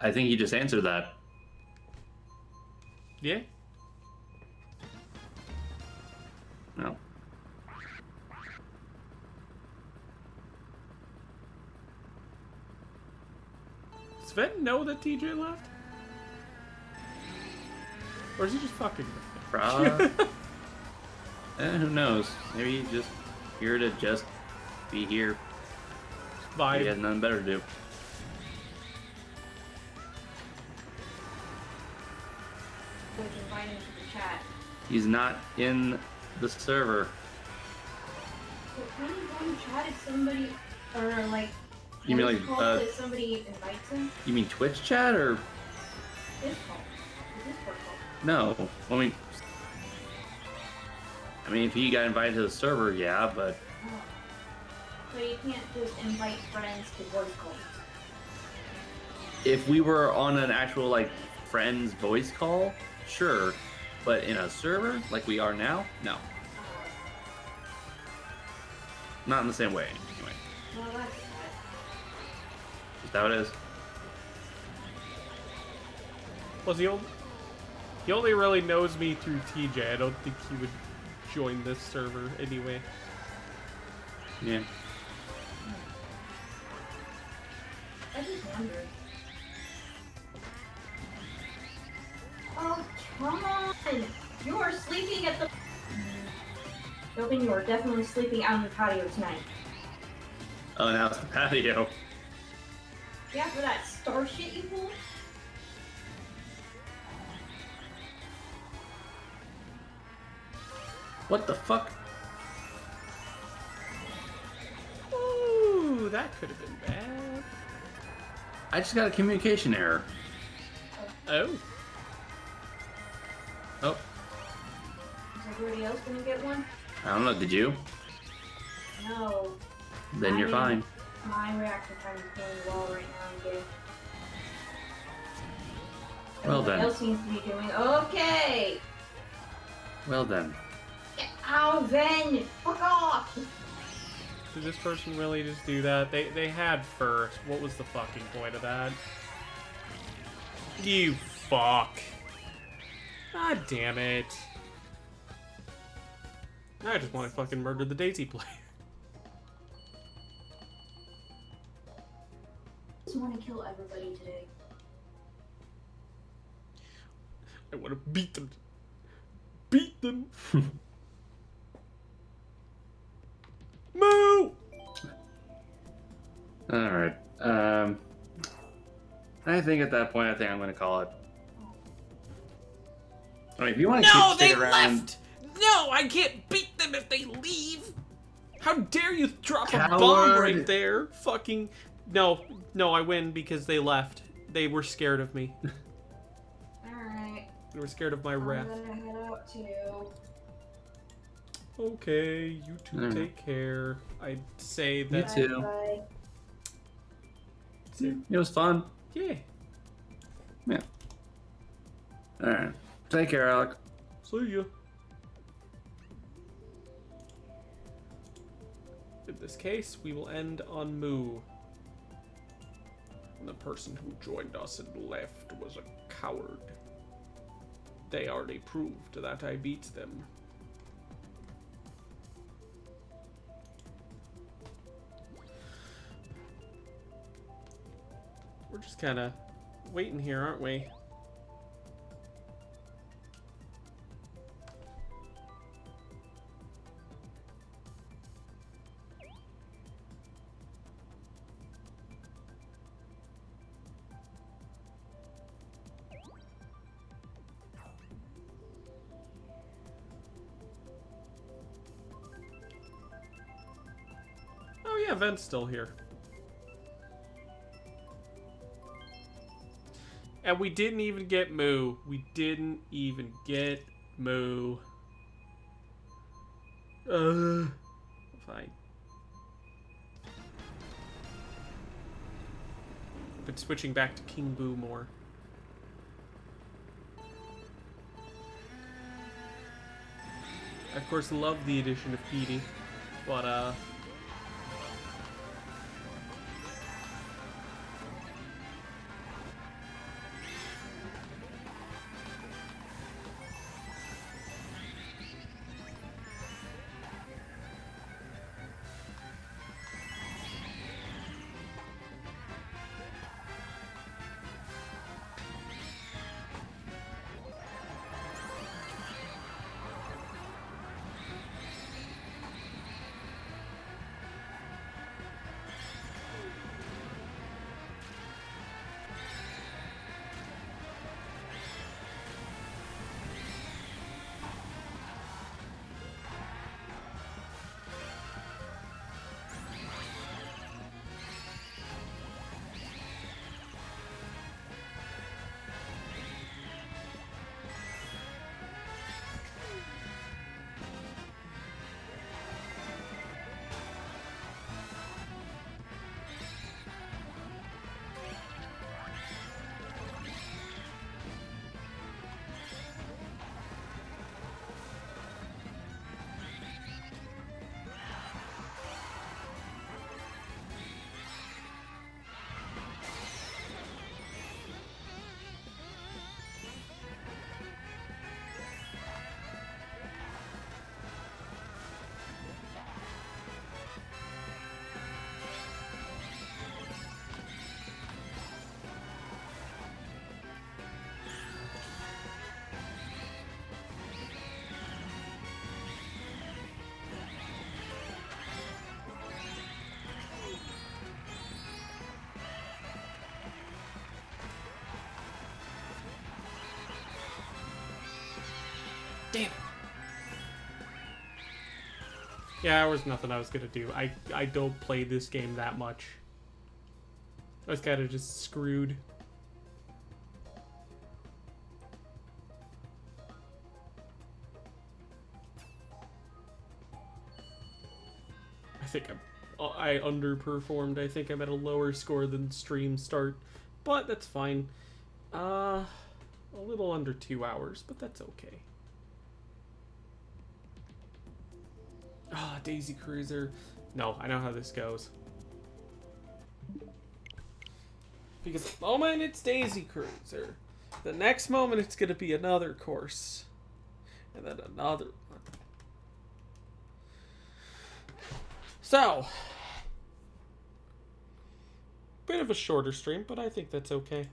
I think you just answered that. Yeah. No. Does Ven know that TJ left? Or is he just fucking with me? Who knows? Maybe he's just here to just be here. He Vibe. has nothing better to do. Which invite him to the chat. He's not in the server. But when you go in chat, if somebody or like. You mean voice like, call if somebody invites him? You mean Twitch chat or His call. His Discord call. no? I mean, if he got invited to the server, yeah, but Oh. So you can't just invite friends to voice calls. If we were on an actual like friends voice call, sure, but in a server like we are now, no, not in the same way. Anyway, Well, that's is that what it is? Well, he only really knows me through TJ. I don't think he would join this server anyway. Yeah. I just wondered. Oh, come on! You are sleeping at the... Topin, you are definitely sleeping out on the patio tonight. Oh, now it's the patio. Yeah, for that star shit you pulled? What the fuck? Ooh, that could have been bad. I just got a communication error. Oh. Oh, Is everybody else gonna get one? I don't know. Did you? No. Then you're fine. My reaction time is going well right now, okay? Well Everybody then. else seems to be doing okay! Well then. Ow, then! Fuck off! Did this person really just do that? They had first. What was the fucking point of that? You fuck. God damn it. I just want to fucking murder the Daisy player. I just want to kill everybody today. I want to beat them. Beat them. Moo! Alright. I think at that point, I think I'm going to call it. I mean, if you want to No, keep they stick around, left! No, I can't beat them if they leave! How dare you drop a bomb Coward. right there? Fucking... No, I win because they left. They were scared of me. Alright. They were scared of my I'm wrath. gonna head out too. Okay, you two Alright. take care. I'd say You that... too. Bye. It was fun. Yeah. Yeah. Alright. Take care, Alec. See ya. In this case, we will end on Moo. And the person who joined us and left was a coward. They already proved that I beat them. We're just kind of waiting here, aren't we? Oh yeah, Vent's still here. And we didn't even get Moo. We didn't even get Moo. Fine. Been switching back to King Boo more. I, of course, love the addition of Petey, but Damn it. Yeah, there was nothing I was gonna do. I don't play this game that much. I was kind of just screwed. I underperformed. I think I'm at a lower score than stream start, but that's fine. A little under 2 hours, but that's okay. Ah, Daisy Cruiser. No, I know how this goes. Because the moment it's Daisy Cruiser, the next moment it's gonna be another course, and then another one. So, bit of a shorter stream, but I think that's okay.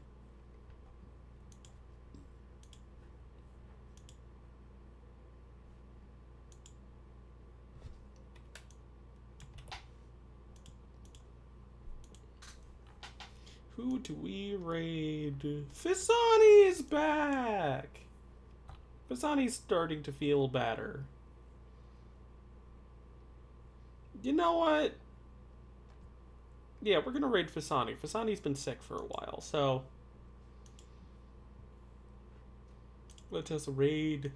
Who do we raid? Fisani is back! Fisani's starting to feel better. You know what? Yeah, we're gonna raid Fisani. Fisani's been sick for a while, so... let us raid.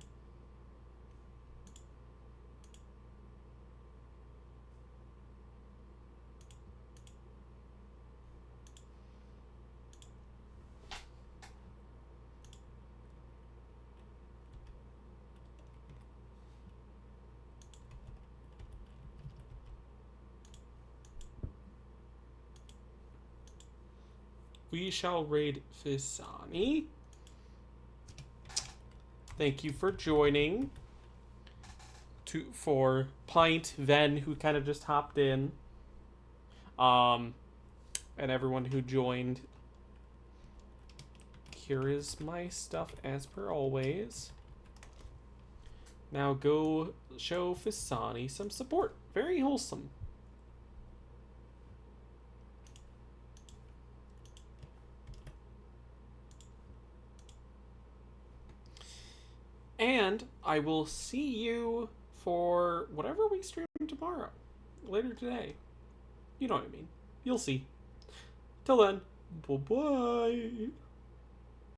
We shall raid Fisani. Thank you for joining. For Pint, Ven, who kind of just hopped in. And everyone who joined. Here is my stuff as per always. Now go show Fisani some support. Very wholesome. And I will see you for whatever we stream tomorrow. Later today. You know what I mean. You'll see. Till then, bye-bye.